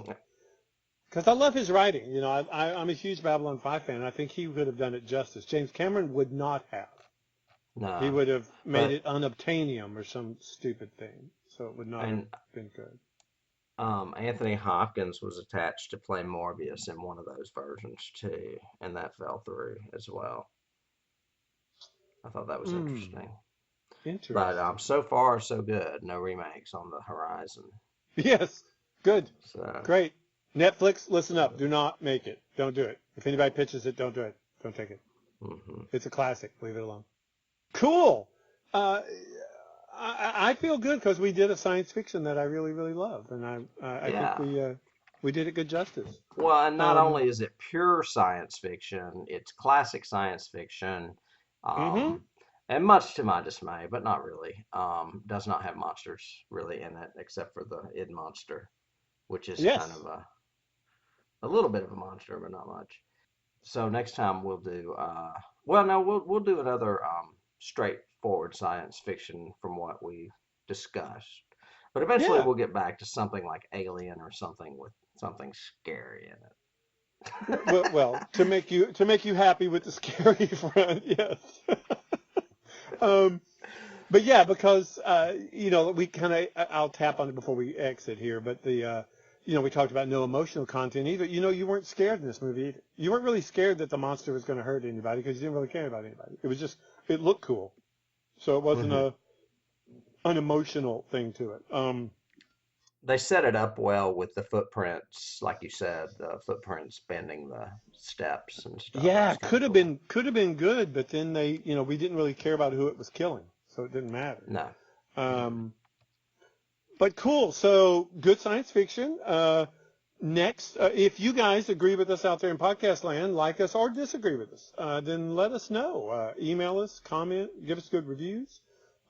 because I love his writing. I'm a huge Babylon 5 fan, and I think he would have done it justice. James Cameron would not have. He No, would have made but it unobtainium or some stupid thing, so it would not have and been good. Anthony Hopkins was attached to play Morbius in one of those versions too, and that fell through as well. I thought that was Mm, interesting. But interesting. so far, so good. No remakes on the horizon. Yes, good, So, great. Netflix, listen up. Do not make it. Don't do it. If anybody pitches it, don't do it. Don't take it. hmm. It's a classic. Leave it alone. Cool. Uh, I feel good because we did a science fiction that I really, really love, and I think Yeah. we did it good justice. Well, and not Um, only is it pure science fiction, it's classic science fiction. hmm Um, and much to my dismay, but not really, does not have monsters really in it, except for the id monster, which is kind Yes. of a little bit of a monster, but not much. So next time we'll do, well, no, we'll do another straightforward science fiction from what we discussed. But eventually Yeah. we'll get back to something like Alien or something with something scary in it. Well, to make you happy with the scary front, yes. um, but yeah, because we kind of I'll tap on it before we exit here, but we talked about no emotional content either. You weren't scared in this movie either. You weren't really scared that the monster was going to hurt anybody because you didn't really care about anybody. It was just it looked cool, so it wasn't Hmm. a unemotional thing to it. They set it up well with the footprints, like you said, the footprints bending the steps and stuff. It Yeah, was kind of cool. could have been good, but then we didn't really care about who it was killing, so it didn't matter. No. Mm. Um, but cool. So good science fiction. Next, if you guys agree with us out there in podcast land, like us or disagree with us, then let us know. Email us, comment, give us good reviews.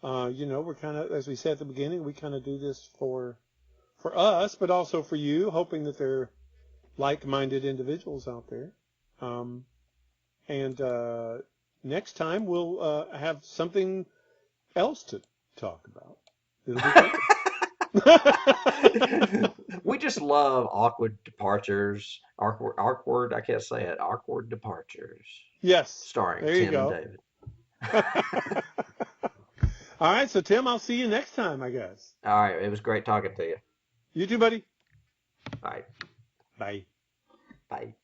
We're kind of, as we said at the beginning, we kind of do this for us, but also for you, hoping that there are like-minded individuals out there. Um, and next time we'll have something else to talk about. It'll be fun. We just love awkward departures. Awkward, I can't say it. Awkward departures. Yes, Starring there you Tim and go. David. All right, so Tim, I'll see you next time, I guess. All right, it was great talking to you. You too, buddy. All right, Bye. bye.